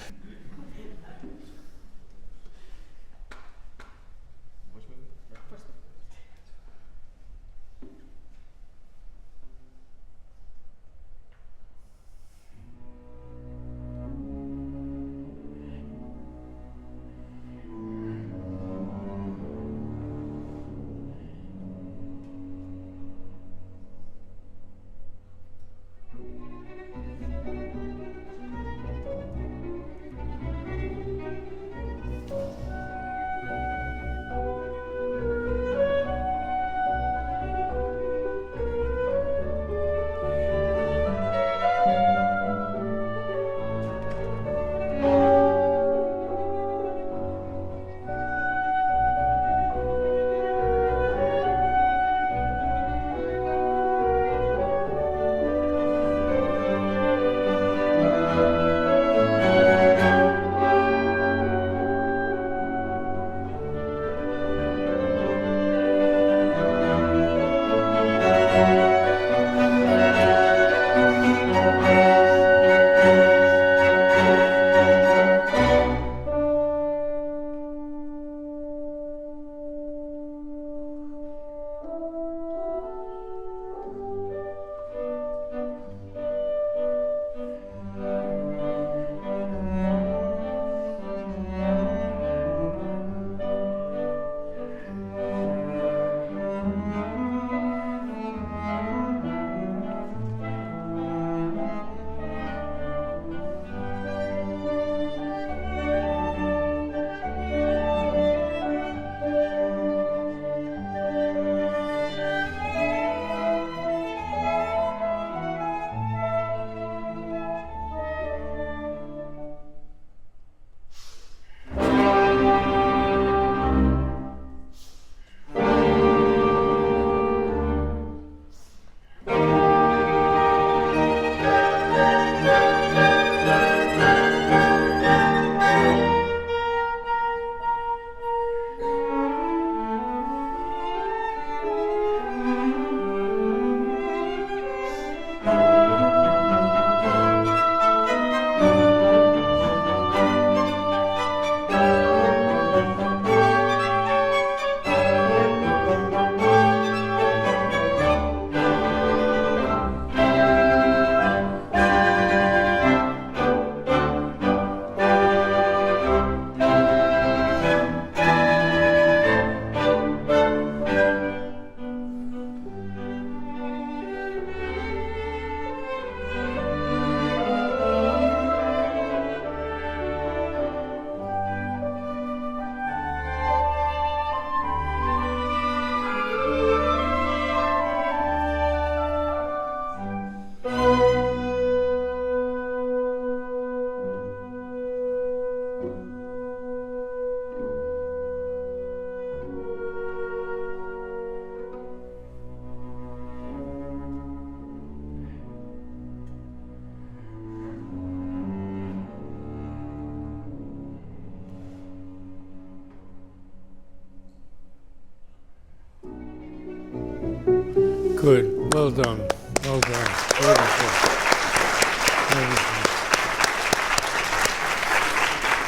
Good. Well done. Well done. Beautiful.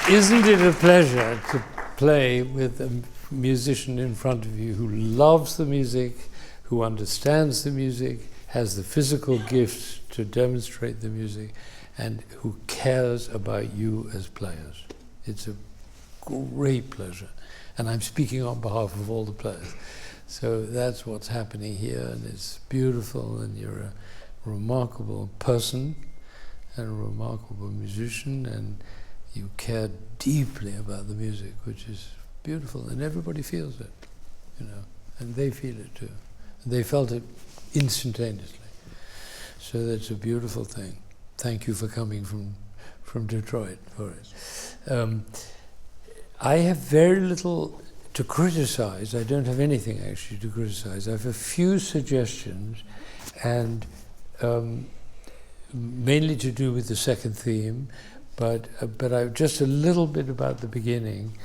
Isn't it a pleasure to play with a musician in front of you who loves the music, who understands the music, has the physical gift to demonstrate the music, and who cares about you as players. It's a great pleasure. And I'm speaking on behalf of all the players. So that's what's happening here, and it's beautiful, and you're a remarkable person and a remarkable musician, and you care deeply about the music, which is beautiful, and everybody feels it, and they feel it too. And they felt it instantaneously. So that's a beautiful thing. Thank you for coming from Detroit for it. I have very little to criticize. I don't have anything actually to criticize. I have a few suggestions, and mainly to do with the second theme, but just a little bit about the beginning.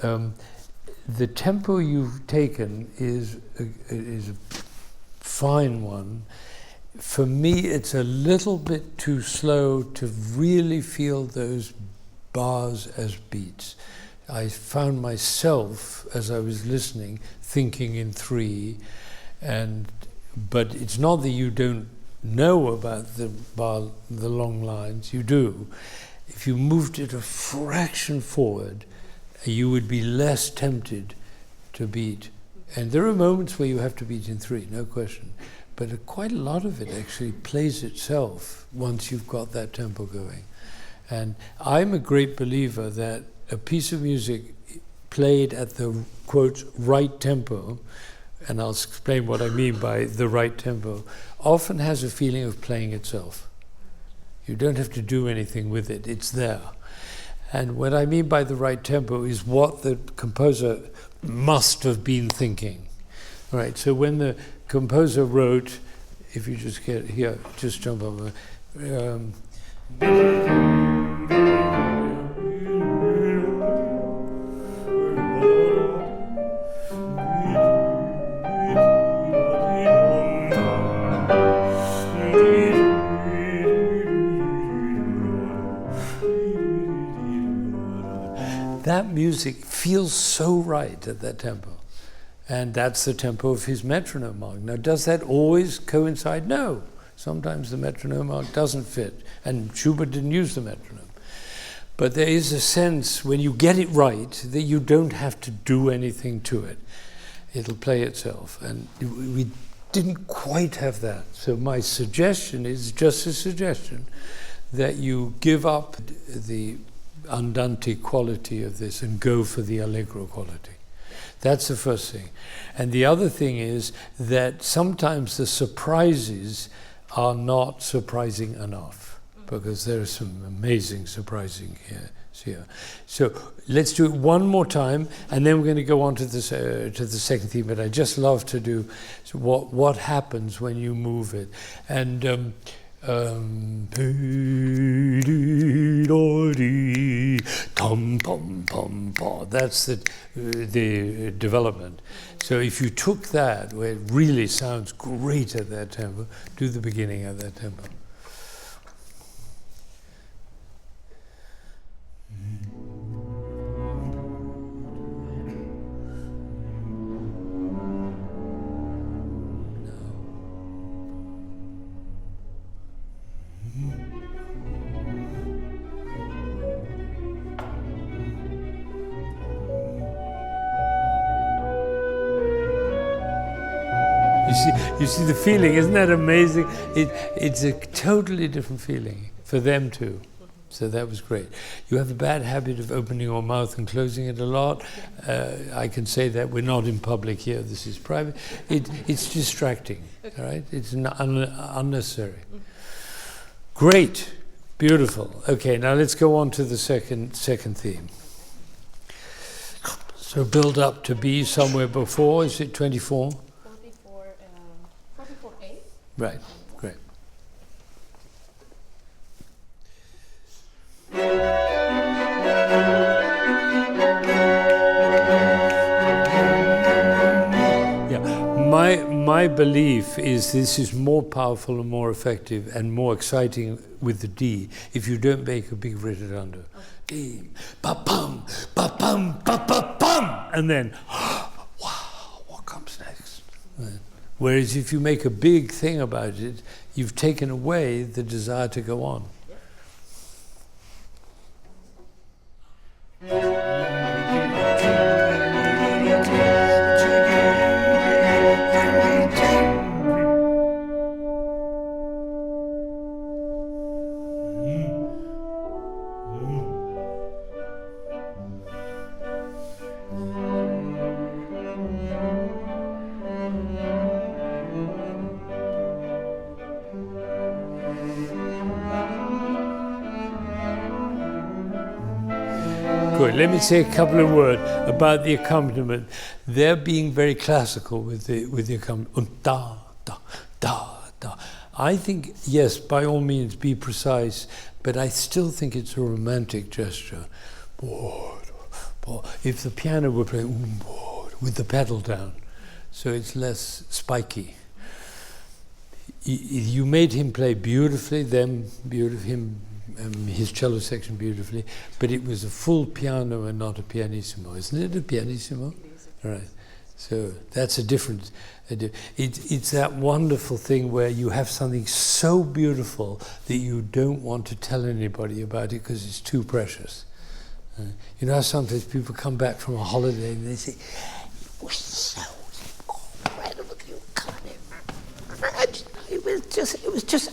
The tempo you've taken is a fine one. For me, it's a little bit too slow to really feel those bars as beats. I found myself, as I was listening, thinking in 3, but it's not that you don't know about the long lines, you do. If you moved it a fraction forward, you would be less tempted to beat. And there are moments where you have to beat in 3, no question. But quite a lot of it actually plays itself once you've got that tempo going. And I'm a great believer that a piece of music played at the, quote, right tempo, and I'll explain what I mean by the right tempo, often has a feeling of playing itself. You don't have to do anything with it, it's there. And what I mean by the right tempo is what the composer must have been thinking. Right, so when the composer wrote, if you just get here, just jump over. That music feels so right at that tempo. And that's the tempo of his metronome mark. Now, does that always coincide? No. Sometimes the metronome mark doesn't fit. And Schubert didn't use the metronome. But there is a sense, when you get it right, that you don't have to do anything to it. It'll play itself. And we didn't quite have that. So my suggestion is just a suggestion that you give up the andante quality of this and go for the allegro quality. That's the first thing. And the other thing is that sometimes the surprises are not surprising enough, because there are some amazing surprising here. So let's do it one more time, and then we're going to go on to the second theme. But I just love to do what happens when you move it. And that's the development. So if you took that, where it really sounds great at that tempo, do the beginning at that tempo. You see the feeling, isn't that amazing? It's a totally different feeling for them too. So that was great. You have a bad habit of opening your mouth and closing it a lot. I can say that we're not in public here, this is private. It's distracting, all right? It's unnecessary. Great, beautiful. Okay, now let's go on to the second theme. So build up to be somewhere before, is it 24? 44A. Right, great. Yeah, my belief is this is more powerful and more effective and more exciting with the D if you don't make a big ridenour. D, ba-pum, ba-pum, ba-ba-pum, and then, wow, what comes next? Whereas if you make a big thing about it, you've taken away the desire to go on. Good. Let me say a couple of words about the accompaniment. They're being very classical with the accompaniment. Da, da, da, da. I think, yes, by all means, be precise, but I still think it's a romantic gesture. If the piano were playing with the pedal down, so it's less spiky. You made him play beautifully, his cello section beautifully, but it was a full piano and not a pianissimo, isn't it? A pianissimo? Right. So that's a different. It's that wonderful thing where you have something so beautiful that you don't want to tell anybody about it because it's too precious. You know how sometimes people come back from a holiday and they say, "It was so incredible, you can't imagine. It was just."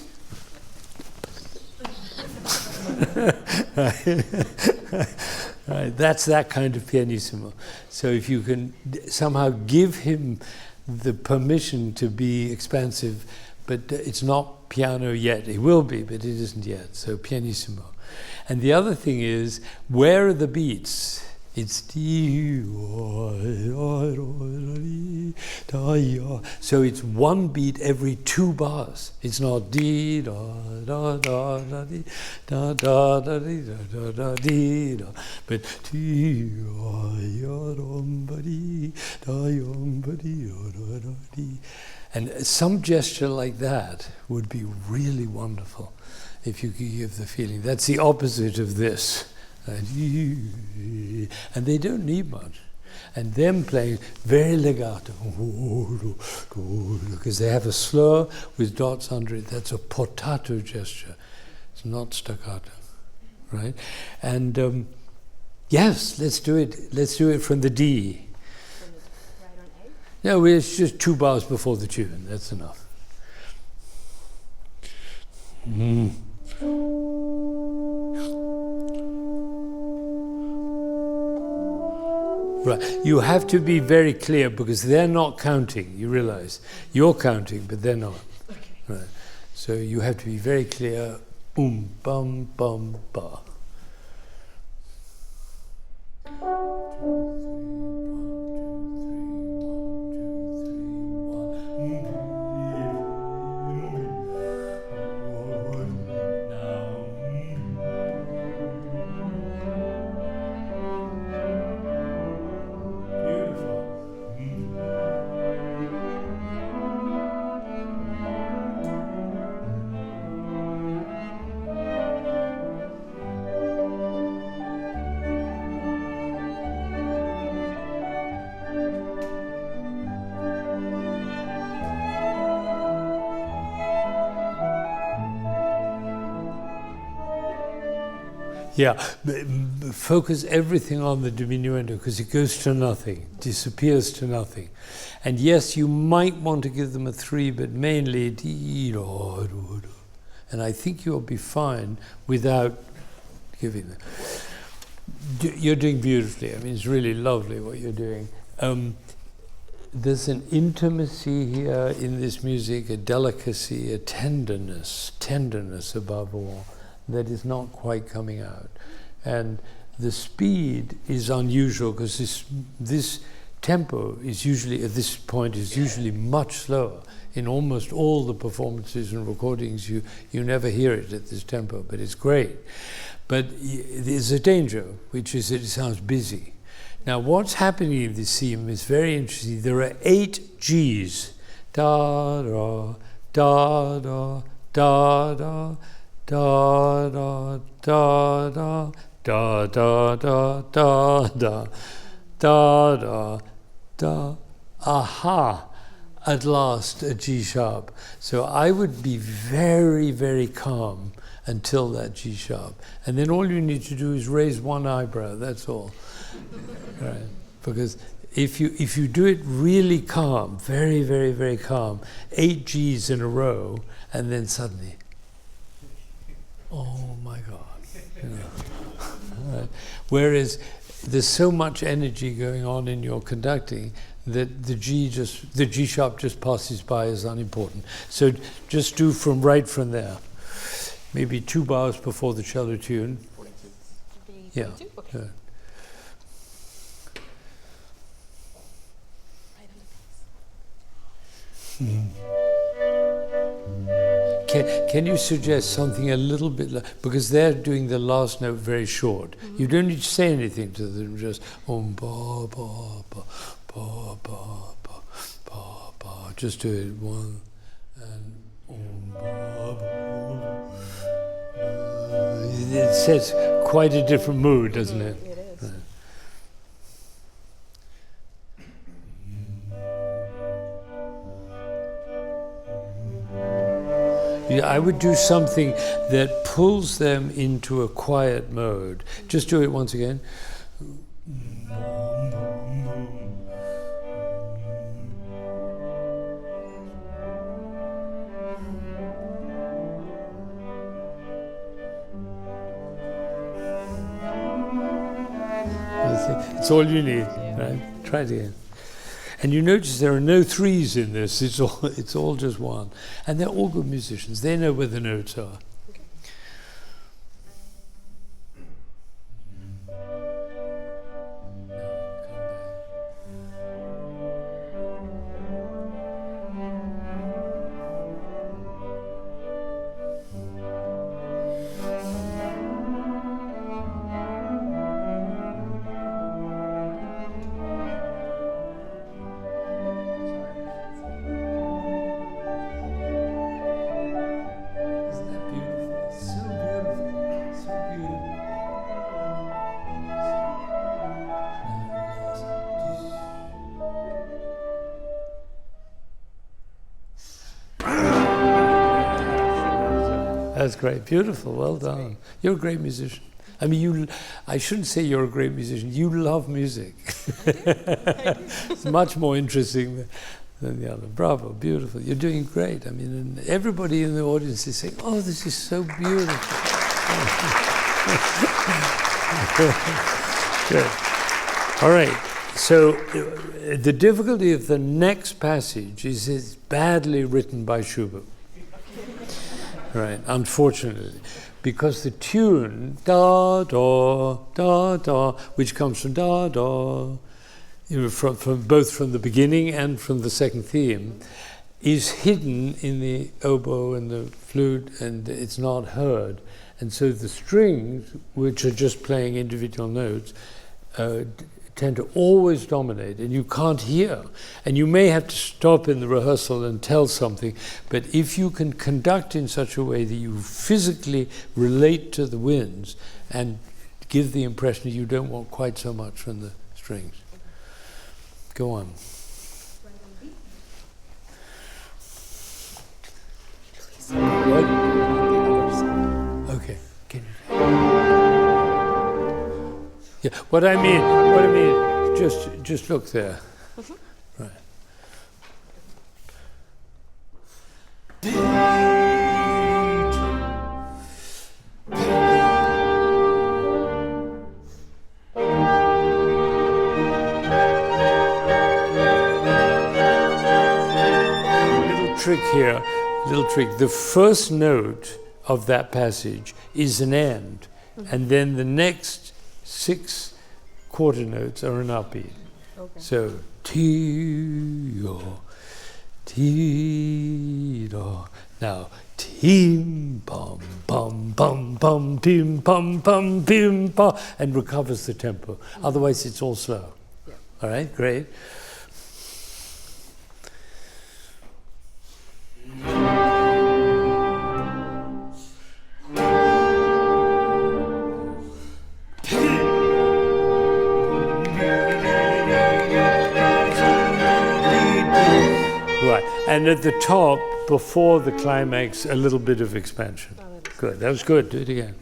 Right, that's that kind of pianissimo. So if you can somehow give him the permission to be expansive, but it's not piano yet. It will be, but it isn't yet. So pianissimo. And the other thing is, where are the beats? It's so it's one beat every 2 bars. It's not dee da da da da dee da da da dee da da da dee da, but dee yom ba dee da yom ba dee da da dee. And some gesture like that would be really wonderful if you could give the feeling. That's the opposite of this. And they don't need much. And them playing very legato, because they have a slur with dots under it. That's a portato gesture. It's not staccato, right? And yes, let's do it. Let's do it from the D. From the right on A? No, it's just 2 bars before the tune. That's enough. Right. You have to be very clear because they're not counting, you realize. You're counting, but they're not. Okay. Right. So you have to be very clear. Bum, bum, ba. Yeah, focus everything on the diminuendo because it goes to nothing, disappears to nothing. And yes, you might want to give them a 3, but mainly and I think you'll be fine without giving them. You're doing beautifully. I mean, it's really lovely what you're doing. There's an intimacy here in this music, a delicacy, a tenderness above all, that is not quite coming out. And the speed is unusual because this tempo is usually, at this point, is usually much slower. In almost all the performances and recordings, you never hear it at this tempo, but it's great. But there's a danger, which is that it sounds busy. Now, what's happening in this theme is very interesting. There are 8 Gs. Da, da, da, da, da, da, da, da, da, da, da, da, da, da, da, da, da, da, aha. at last a G sharp. So I would be very, very calm until that G sharp. And then all you need to do is raise one eyebrow, that's all. Right? Because if you do it really calm, very, very, very calm, 8 Gs in a row, and then suddenly, oh my God. You know. Right. Whereas there's so much energy going on in your conducting that the G sharp just passes by as unimportant. So just do right from there. Maybe 2 bars before the cello tune. 42. Yeah. 42? Okay. Yeah. Can you suggest something a little bit because they're doing the last note very short. You don't need to say anything to them, just ba ba ba ba ba ba ba ba. Just do it one and ba ba. It sets quite a different mood, doesn't it? It is. Right. Yeah, I would do something that pulls them into a quiet mode. Just do it once again. It's all you need, right? Try it again. And you notice there are no 3s in this. It's all just 1. And they're all good musicians. They know where the notes are. That's great. Beautiful. Well done. You're a great musician. I mean, I shouldn't say you're a great musician. You love music. It's much more interesting than the other. Bravo. Beautiful. You're doing great. I mean, and everybody in the audience is saying, oh, this is so beautiful. Good. All right. So the difficulty of the next passage is it's badly written by Schubert. Right, unfortunately, because the tune da da, which comes from da da, you know, from both from the beginning and from the second theme, is hidden in the oboe and the flute, and it's not heard. And so the strings, which are just playing individual notes, tend to always dominate, and you can't hear. And you may have to stop in the rehearsal and tell something, but if you can conduct in such a way that you physically relate to the winds and give the impression that you don't want quite so much from the strings. Go on. Okay. Can you? Yeah. What I mean, just look there. Right. Trick here, little trick. The first note of that passage is an end, and then the next 6 quarter notes are an upbeat. Okay. So ti-do, ti-do. Now tim pam pam pam pam tim pam pam pim pam, and recovers the tempo. Otherwise, it's all slow. Yeah. All right, great. Right, and at the top, before the climax, a little bit of expansion. Good, that was good. Do it again.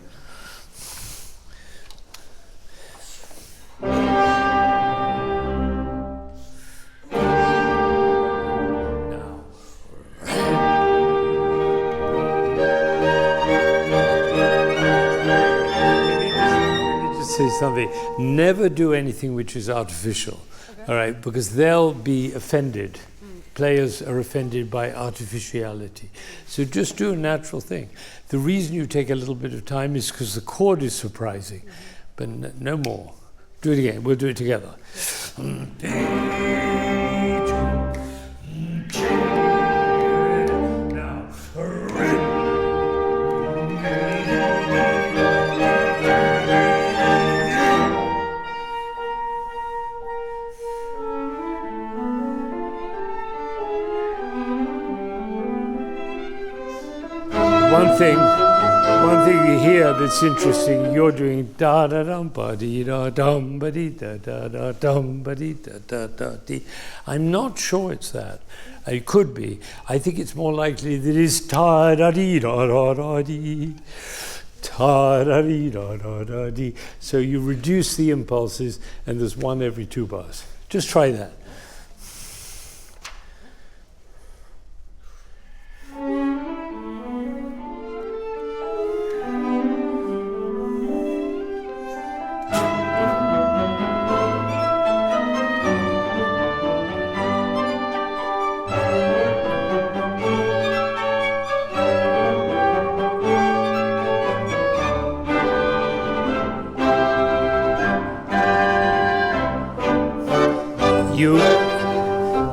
Say something. Never do anything which is artificial, all right? Because they'll be offended. Players are offended by artificiality. So just do a natural thing. The reason you take a little bit of time is because the chord is surprising, but no more. Do it again. We'll do it together. One thing you hear that's interesting, you're doing da da dum ba dee da dum ba dee da da da dum ba dee da da da dee. I'm not sure it's that. It could be. I think it's more likely that it's ta da dee da da da dee. Ta da dee da da da dee. So you reduce the impulses, and there's one every 2 bars. Just try that.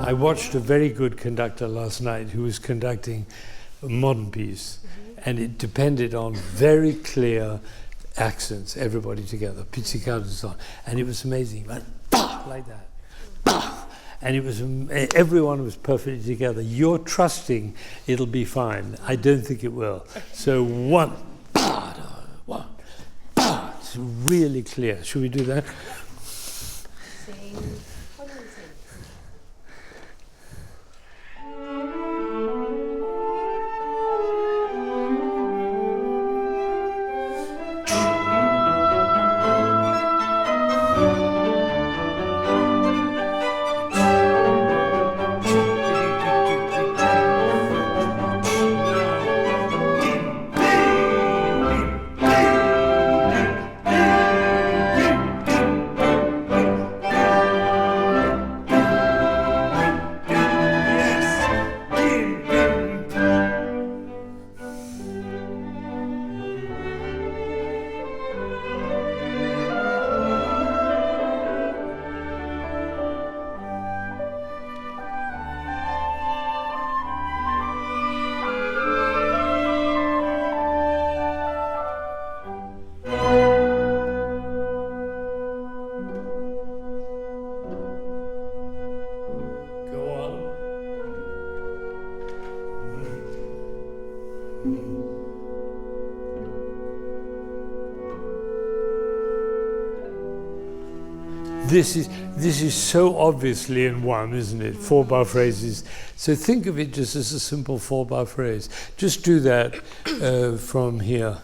I watched a very good conductor last night who was conducting a modern piece, and it depended on very clear accents, everybody together, pizzicato and so on, and it was amazing. Like that. And it was everyone was perfectly together. You're trusting it'll be fine. I don't think it will. So one, it's really clear. Should we do that? This is so obviously in one, isn't it? 4-bar phrases. So think of it just as a simple 4-bar phrase. Just do that from here.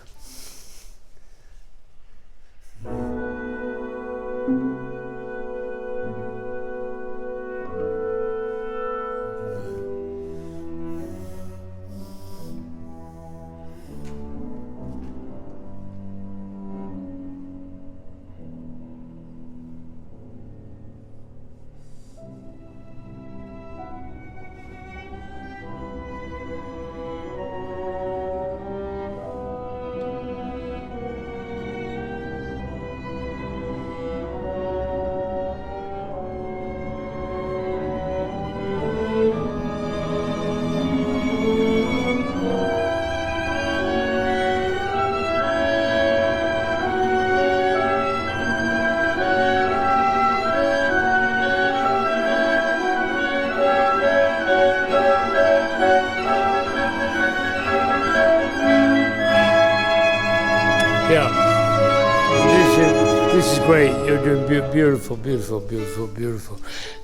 This is great. You're doing beautiful, beautiful, beautiful, beautiful.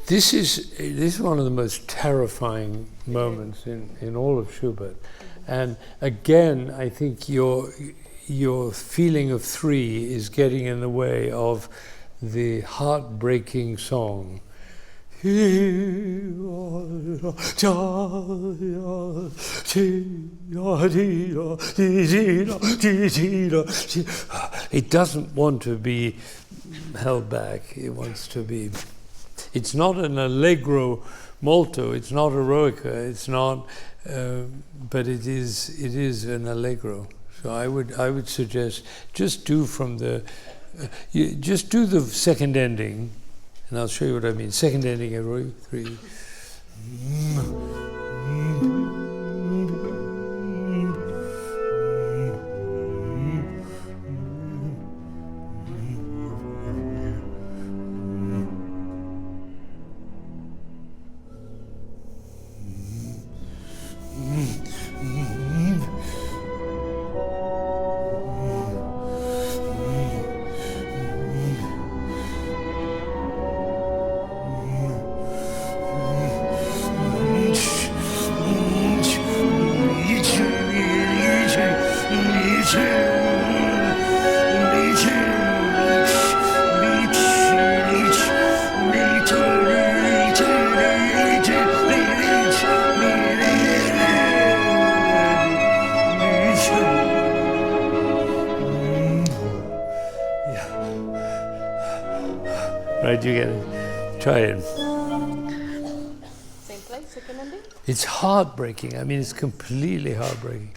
This is one of the most terrifying moments in all of Schubert. And again, I think your feeling of three is getting in the way of the heartbreaking song. It doesn't want to be held back. It wants to be. It's not an allegro molto. It's not eroica. It's not, but it is an allegro. So I would suggest just do from the, just do the second ending, and I'll show you what I mean. Second ending, every three. Right, you get it. Try it. Same place, second ending? It's heartbreaking. I mean, it's completely heartbreaking.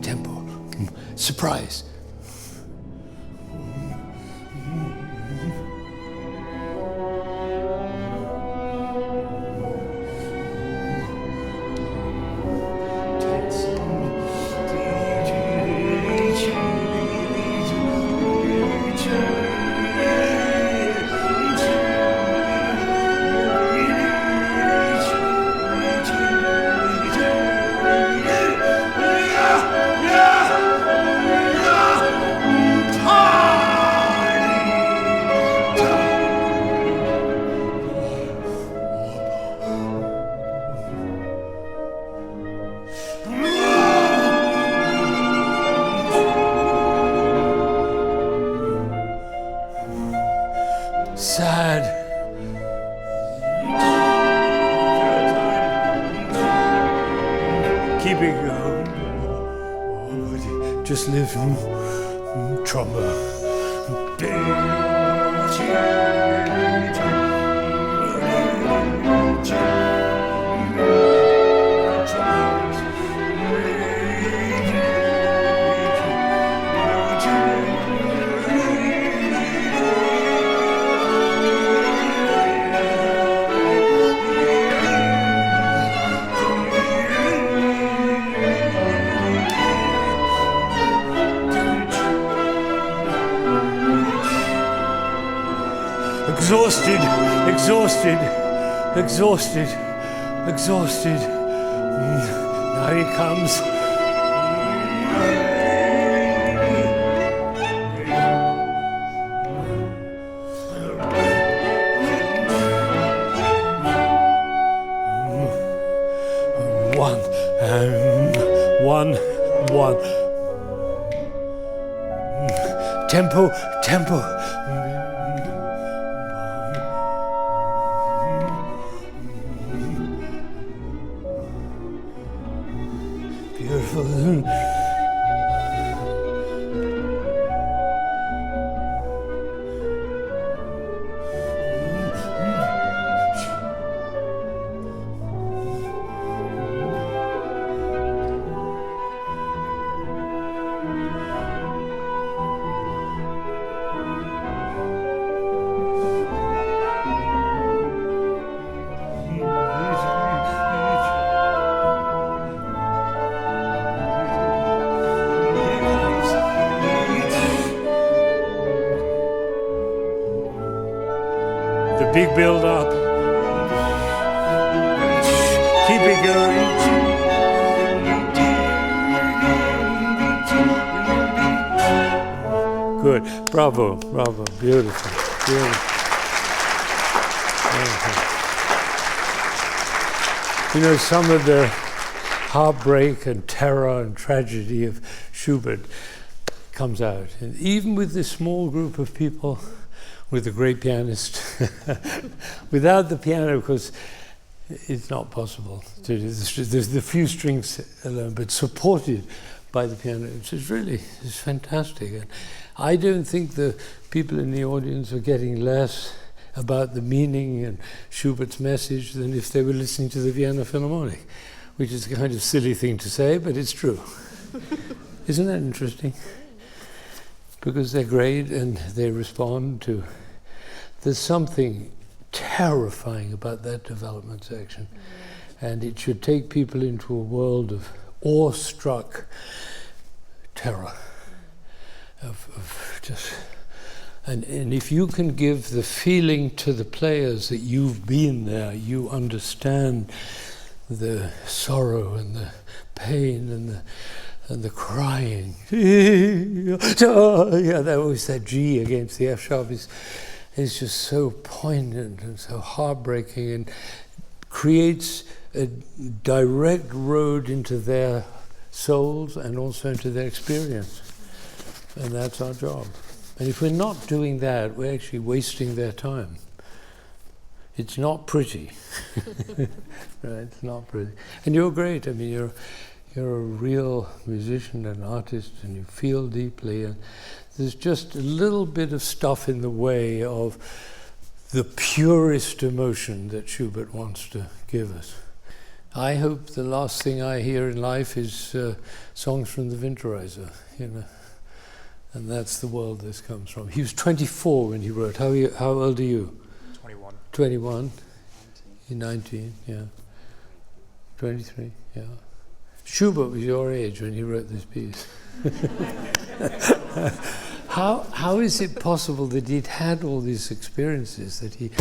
Tempo. Surprise. Sad. Keep it going. Just live trouble. Exhausted. Now he comes. One. Tempo. Beautiful. big build up. Keep it going. Good. Bravo, bravo. Beautiful. Beautiful. You know, some of the heartbreak and terror and tragedy of Schubert comes out. And even with this small group of people, with a great pianist, without the piano, because it's not possible to do this. There's the few strings alone, but supported by the piano, which is really is fantastic. And I don't think the people in the audience are getting less about the meaning and Schubert's message than if they were listening to the Vienna Philharmonic, which is a kind of silly thing to say, but it's true. Isn't that interesting? Because they're great and they respond to... There's something terrifying about that development section. And it should take people into a world of awestruck terror. Of just... And if you can give the feeling to the players that you've been there, you understand the sorrow and the pain and the crying. Yeah, that always that G against the F sharp is just so poignant and so heartbreaking and creates a direct road into their souls and also into their experience. And that's our job. And if we're not doing that, we're actually wasting their time. It's not pretty. Right? It's not pretty. And you're great. I mean, you're a real musician and artist, and you feel deeply. And there's just a little bit of stuff in the way of the purest emotion that Schubert wants to give us. I hope the last thing I hear in life is songs from the Winterreise, you know. And that's the world this comes from. He was 24 when he wrote. How old are you? 21. 21. You're 19, yeah. 23, yeah. Schubert was your age when he wrote this piece. How is it possible that he'd had all these experiences, that he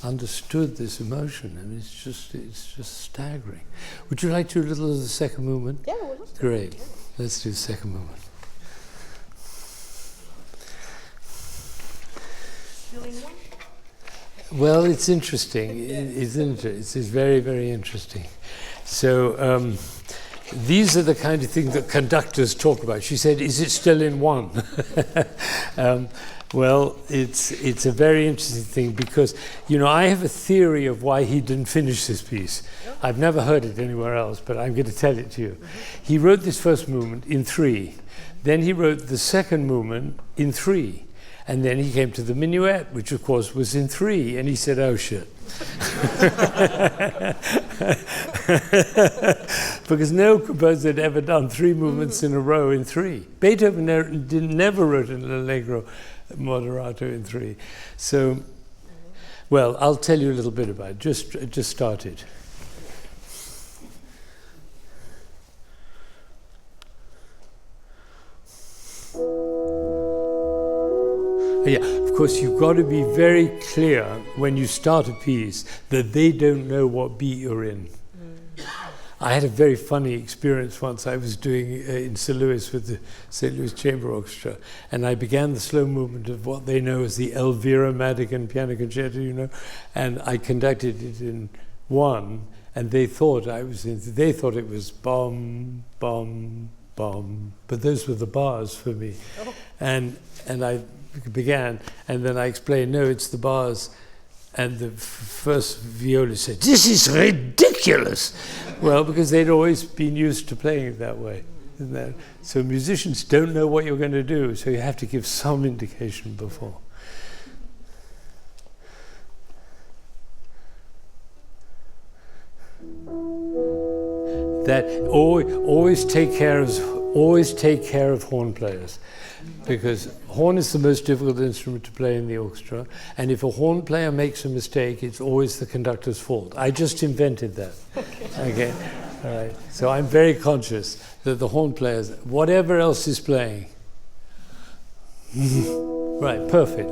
understood this emotion? I mean, it's just staggering. Would you like to do a little of the second movement? Yeah, we'll listen. Great. Let's do the second movement. Well, it's interesting. It's very, very interesting. So these are the kind of things that conductors talk about. She said, "Is it still in one?" Well, it's a very interesting thing because, you know, I have a theory of why he didn't finish this piece. I've never heard it anywhere else, but I'm going to tell it to you. He wrote this first movement in 3. Then he wrote the second movement in 3. And then he came to the minuet, which of course was in 3, and he said, "Oh shit." Because no composer had ever done 3 movements in a row in 3. Beethoven never wrote an allegro moderato in 3. So, well, I'll tell you a little bit about it. Just started. Yeah, of course, you've got to be very clear when you start a piece that they don't know what beat you're in. I had a very funny experience once. I was doing in St. Louis with the St. Louis Chamber Orchestra, and I began the slow movement of what they know as the Elvira Madigan Piano Concerto, you know, and I conducted it in 1, and they thought it was bum, bum, bum, but those were the bars for me. Oh. And I began, and then I explained, no, it's the bars. And the first viola said, "This is ridiculous." Well, because they'd always been used to playing it that way. Isn't that? So musicians don't know what you're going to do, so you have to give some indication before. That always take care of horn players. Because horn is the most difficult instrument to play in the orchestra, and if a horn player makes a mistake, it's always the conductor's fault. I just invented that. Okay, all right. So I'm very conscious that the horn players, whatever else is playing, right, perfect.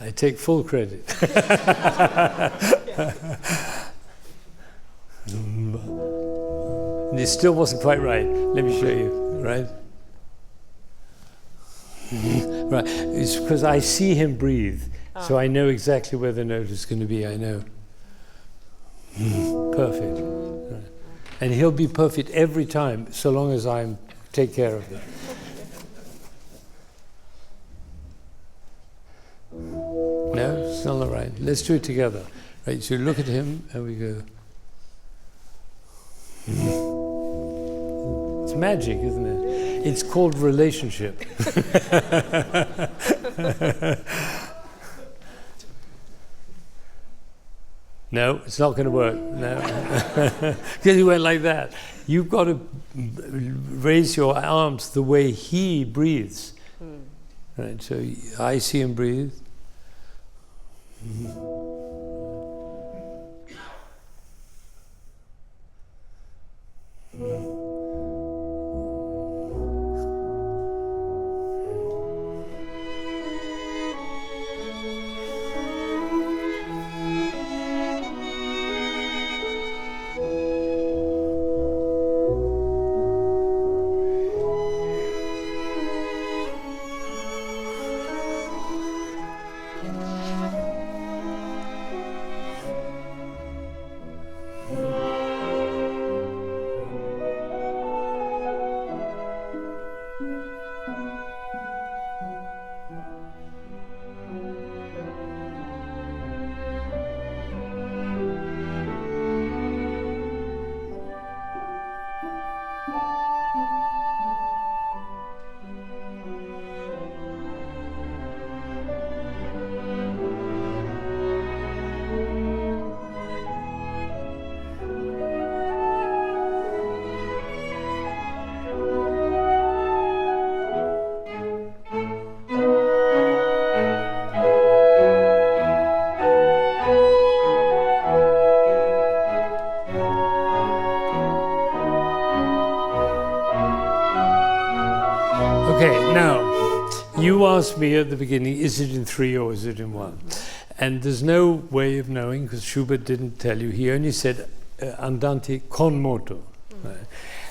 I take full credit. And it still wasn't quite right. Let me show you, right? Right, it's because I see him breathe, so I know exactly where the note is going to be, I know. Perfect. Right. And he'll be perfect every time, so long as I take care of it. No, it's not right. Let's do it together. Right, so look at him and we go. It's magic, isn't it? It's called relationship. No, it's not going to work. No, because he went like that. You've got to raise your arms the way he breathes. Right. So I see him breathe. Okay, now, you asked me at the beginning, is it in 3 or is it in 1? And there's no way of knowing, because Schubert didn't tell you. He only said andante con moto. Right?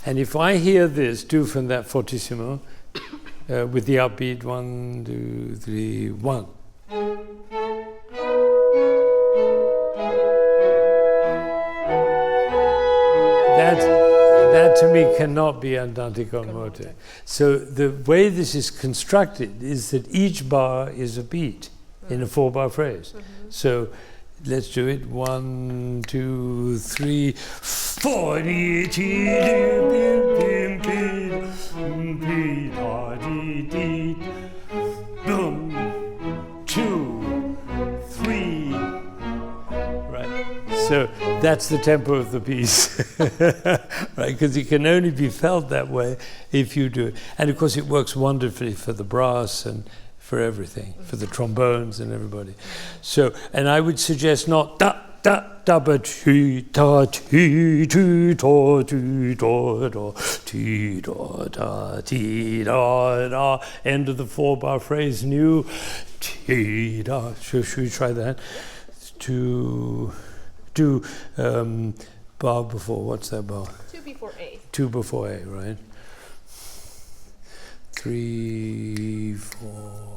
And if I hear this, do from that fortissimo, with the upbeat 1, 2, 3, 1. That to me cannot be andante con moto. So the way this is constructed is that each bar is a beat in a 4-bar phrase. So let's do it. 1, 2, 3, 4. 2, 3. Right. So that's the tempo of the piece, right? Because it can only be felt that way if you do it. And of course, it works wonderfully for the brass and for everything, for the trombones and everybody. So, and I would suggest not da da da, but ti ta ti ti ta ti da da ti da da ti da da. End of the 4-bar phrase. New ti da. Should we try that? Do bar before, what's that bar? 2 before A. 2 before A, right? 3, 4.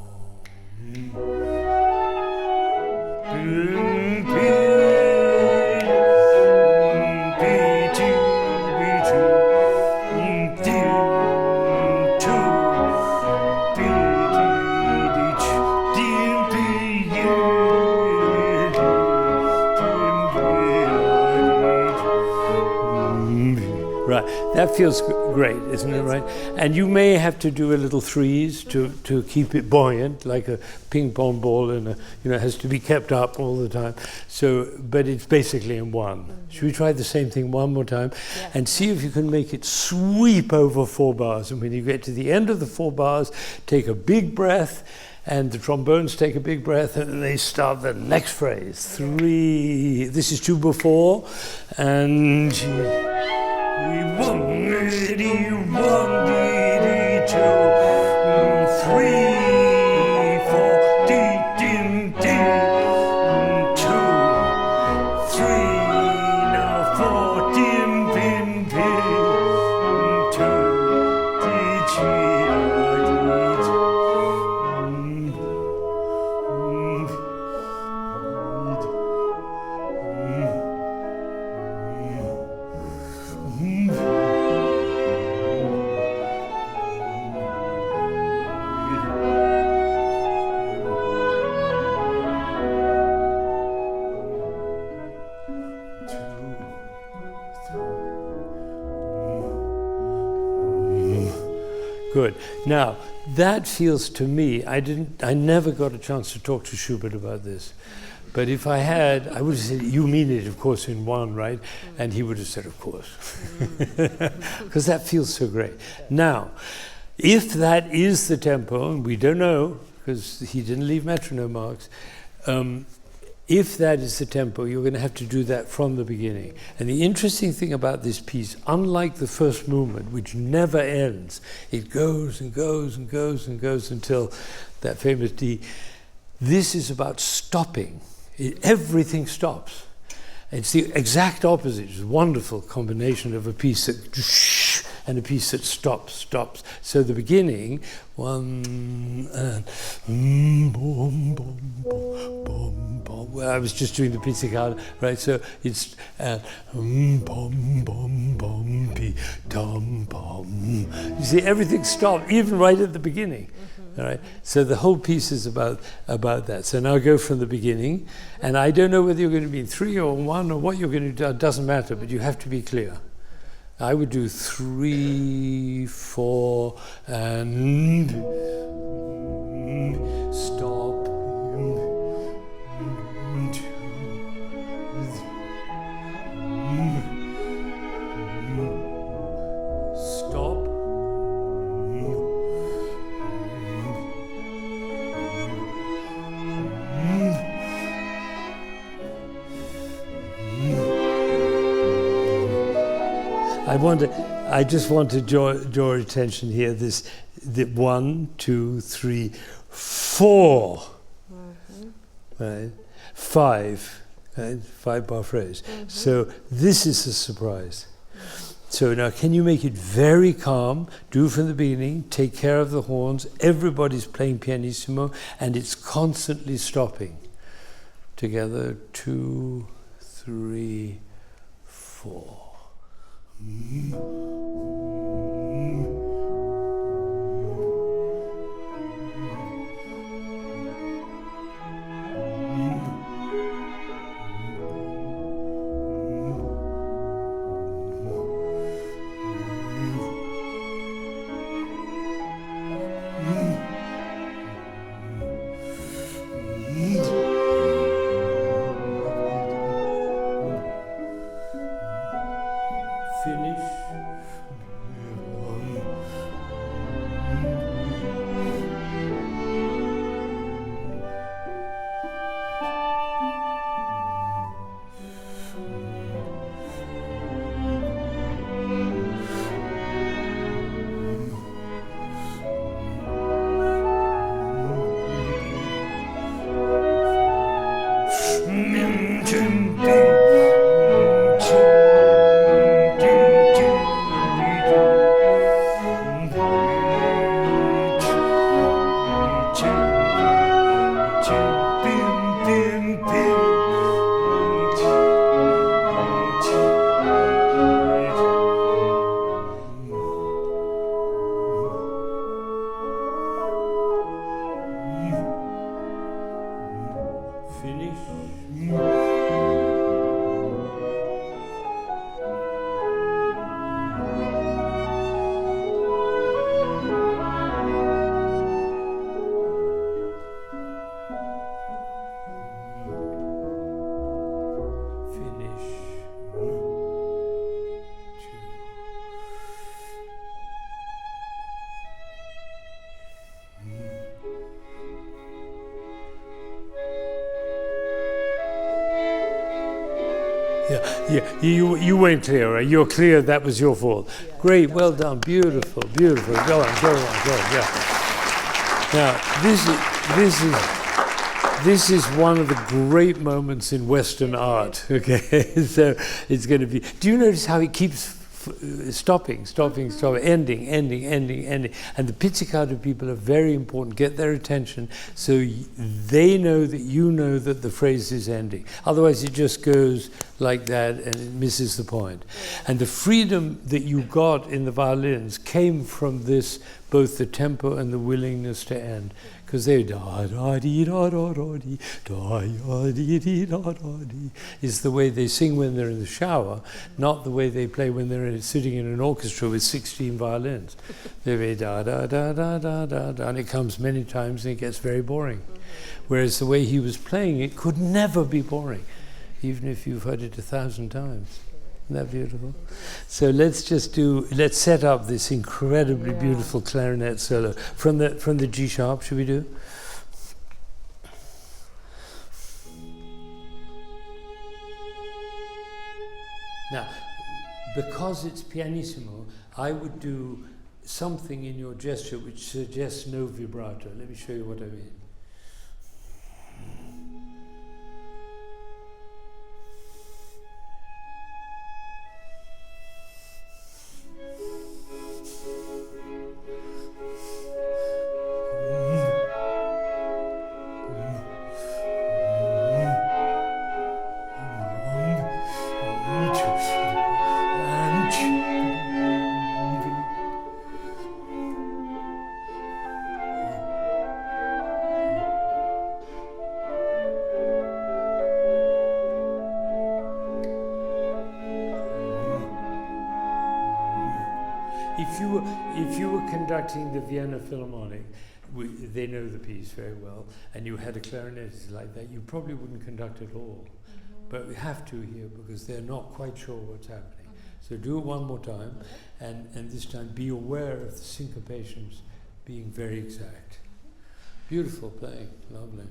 That feels great, isn't it, right? And you may have to do a little 3s to keep it buoyant, like a ping pong ball, and it has to be kept up all the time. So, but it's basically in 1. Should we try the same thing one more time? Yeah. And see if you can make it sweep over 4 bars. And when you get to the end of the 4 bars, take a big breath, and the trombones take a big breath, and they start the next phrase. 3. This is 2 before, and 1, 2, 3, 4, Good. Now, that feels to me, I never got a chance to talk to Schubert about this. But if I had, I would have said, you mean it, of course, in one, right? And he would have said, of course. Because that feels so great. Now, if that is the tempo, and we don't know, because he didn't leave metronome marks, if that is the tempo, you're going to have to do that from the beginning. And the interesting thing about this piece, unlike the first movement, which never ends, it goes and goes and goes and goes until that famous D. This is about stopping. Everything stops. It's the exact opposite. It's a wonderful combination of a piece that and a piece that stops. So the beginning, one and boom, boom, boom, boom, boom. Well, I was just doing the pizzicato, right? So it's boom, boom, boom, pi, dum, bum. You see, everything stopped, even right at the beginning. All right. So the whole piece is about that. So now go from the beginning, and I don't know whether you're going to be in 3 or 1 or what you're going to do. It doesn't matter, but you have to be clear. I would do 3, 4, and stop. Stop. I just want to draw your attention here. The 1, 2, 3, 4, right? 5, right? 5-bar phrase. So this is a surprise. So now, can you make it very calm? Do from the beginning. Take care of the horns. Everybody's playing pianissimo, and it's constantly stopping. Together, 2, 3, 4. Yeah, you weren't clear, right? You're clear, that was your fault. Yeah. Great, well done, beautiful. Go on, yeah. Now, this is one of the great moments in Western art, okay? So it's going to be, do you notice how it keeps stopping, ending. And the pizzicato people are very important. Get their attention so they know that you know that the phrase is ending. Otherwise it just goes like that and it misses the point. And the freedom that you got in the violins came from this, both the tempo and the willingness to end. because they da da dee da da da dee da ya dee dee da da dee is the way they sing when they're in the shower, not the way they play when they're sitting in an orchestra with 16 violins. They be da da da da da da da, and it comes many times and it gets very boring. Whereas the way he was playing it could never be boring, even if you've heard it 1,000 times. Isn't that beautiful? So let's set up this incredibly beautiful clarinet solo from the G sharp. Should we do? Now, because it's pianissimo, I would do something in your gesture which suggests no vibrato. Let me show you what I mean. If you were conducting the Vienna Philharmonic, they know the piece very well, and you had a clarinetist like that, you probably wouldn't conduct at all. But we have to here because they're not quite sure what's happening. So do it one more time, and this time be aware of the syncopations being very exact. Beautiful playing, lovely.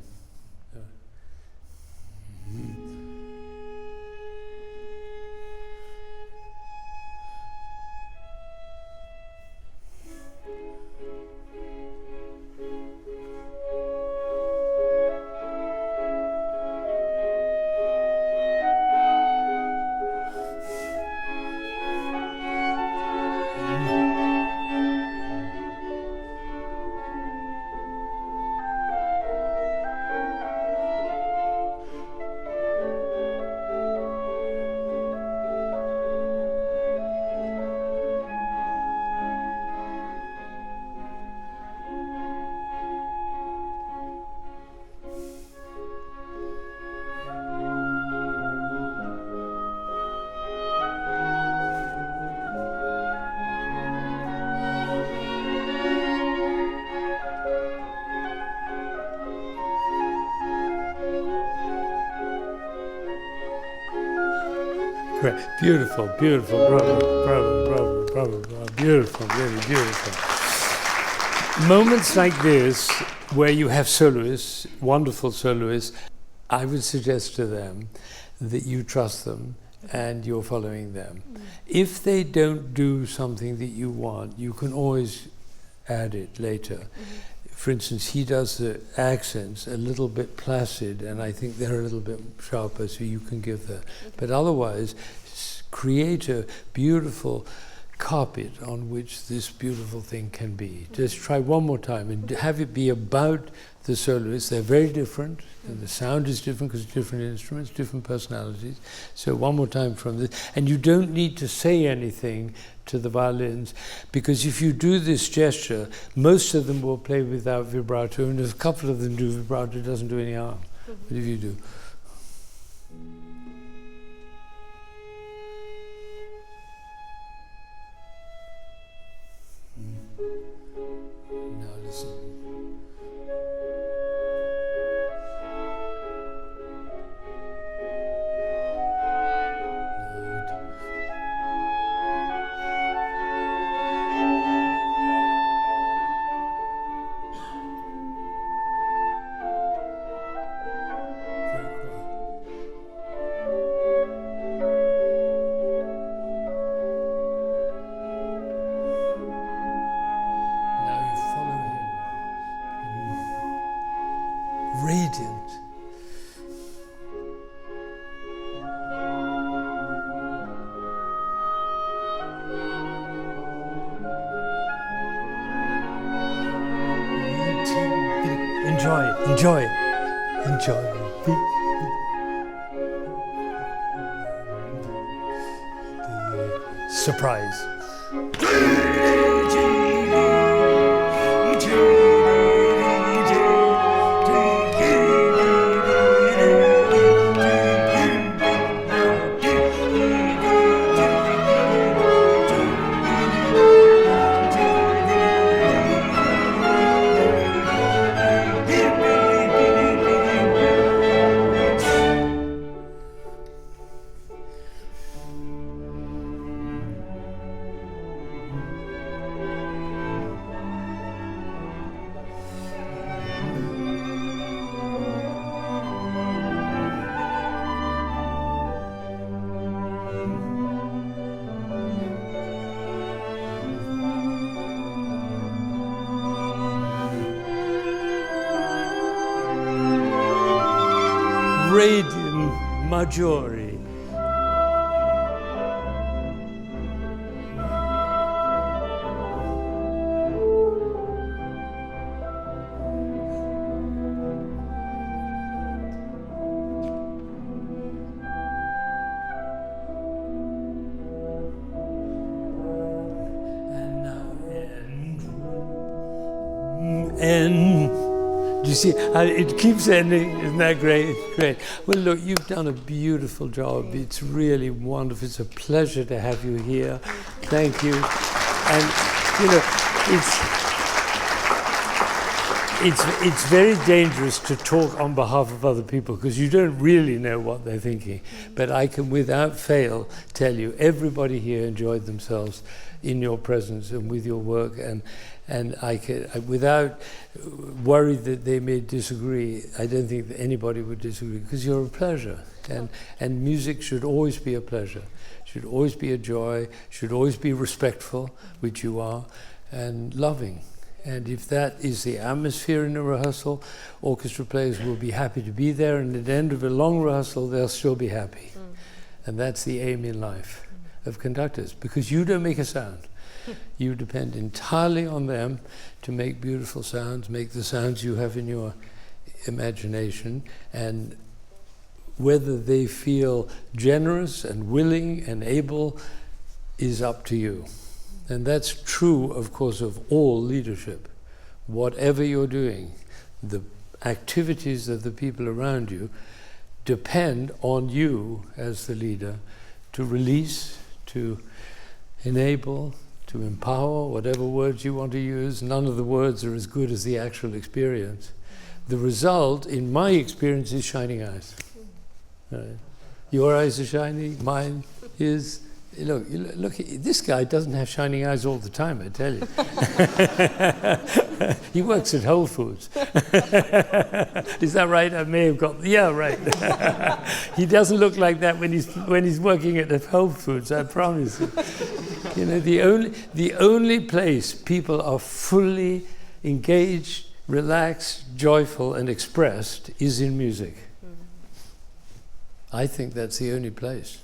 Beautiful, beautiful, bravo, beautiful, really beautiful. Moments like this, where you have soloists, wonderful soloists, I would suggest to them that you trust them and you're following them. If they don't do something that you want, you can always add it later. For instance, he does the accents a little bit placid, and I think they're a little bit sharper, so you can give that. But otherwise, create a beautiful carpet on which this beautiful thing can be. Just try one more time and have it be about the soloists. They're very different, and the sound is different because different instruments, different personalities. So one more time from this. And you don't need to say anything to the violins, because if you do this gesture, most of them will play without vibrato, and if a couple of them do vibrato, it doesn't do any harm. But if you do. Now listen. Enjoy. Surprise. Gradient Maggiore. And do you see how it keeps ending? Isn't that great? Great. Well, look, you've done a beautiful job. It's really wonderful. It's a pleasure to have you here. Thank you. And you know, it's very dangerous to talk on behalf of other people because you don't really know what they're thinking. But I can, without fail, tell you everybody here enjoyed themselves in your presence and with your work, and I can, without worry that they may disagree, I don't think that anybody would disagree, because you're a pleasure. And music should always be a pleasure, should always be a joy, should always be respectful, which you are, and loving. And if that is the atmosphere in a rehearsal, orchestra players will be happy to be there, and at the end of a long rehearsal, they'll still be happy. And that's the aim in life of conductors, because you don't make a sound. You depend entirely on them to make beautiful sounds, make the sounds you have in your imagination, and whether they feel generous and willing and able is up to you. And that's true, of course, of all leadership. Whatever you're doing, the activities of the people around you depend on you as the leader to release, to enable, to empower, whatever words you want to use. None of the words are as good as the actual experience. The result, in my experience, is shining eyes. Right. Your eyes are shining, mine is. Look, this guy doesn't have shining eyes all the time, I tell you. He works at Whole Foods. Is that right? I may have got, yeah, right. He doesn't look like that when he's working at the Whole Foods, I promise you. You know, the only place people are fully engaged, relaxed, joyful, and expressed is in music. I think that's the only place.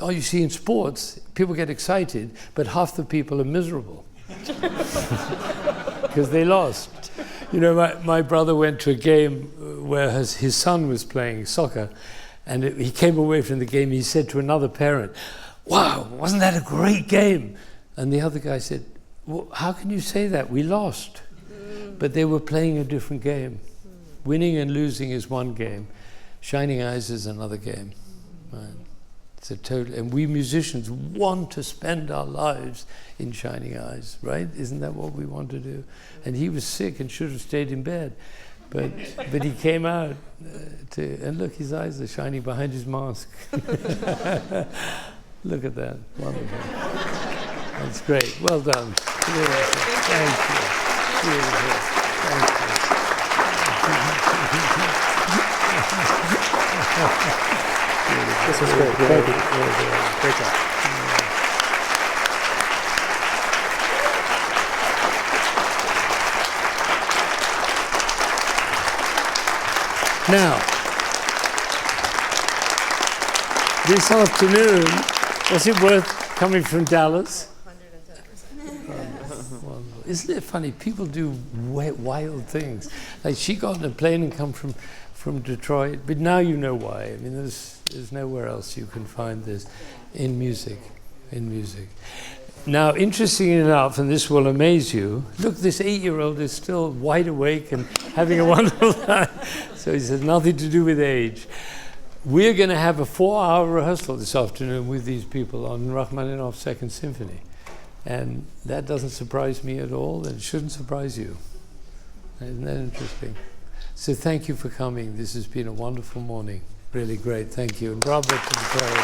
Oh, you see, in sports, people get excited, but half the people are miserable because they lost. You know, my brother went to a game where his son was playing soccer, and he came away from the game. He said to another parent, "Wow, wasn't that a great game?" And the other guy said, "Well, how can you say that? We lost." But they were playing a different game. Winning and losing is one game. Shining eyes is another game. Right. It's a total, and we musicians want to spend our lives in shining eyes, right? Isn't that what we want to do? And he was sick and should have stayed in bed, but he came out and look, his eyes are shining behind his mask. Look at that, wonderful. That's great. Well done. Beautiful. Thank you. Beautiful. Thank you. This was great. Thank you. Great job. Now, this afternoon, was it worth coming from Dallas? 110%. Isn't it funny? People do wild things. Like she got on a plane and come from Detroit, but now you know why. I mean, there's nowhere else you can find this in music. Now, interesting enough, and this will amaze you, look, this 8-year-old is still wide awake and having a wonderful time. So it has nothing to do with age. We're going to have a 4-hour rehearsal this afternoon with these people on Rachmaninoff's Second Symphony. And that doesn't surprise me at all, and it shouldn't surprise you. Isn't that interesting? So thank you for coming. This has been a wonderful morning. Really great. Thank you. And bravo to the choir.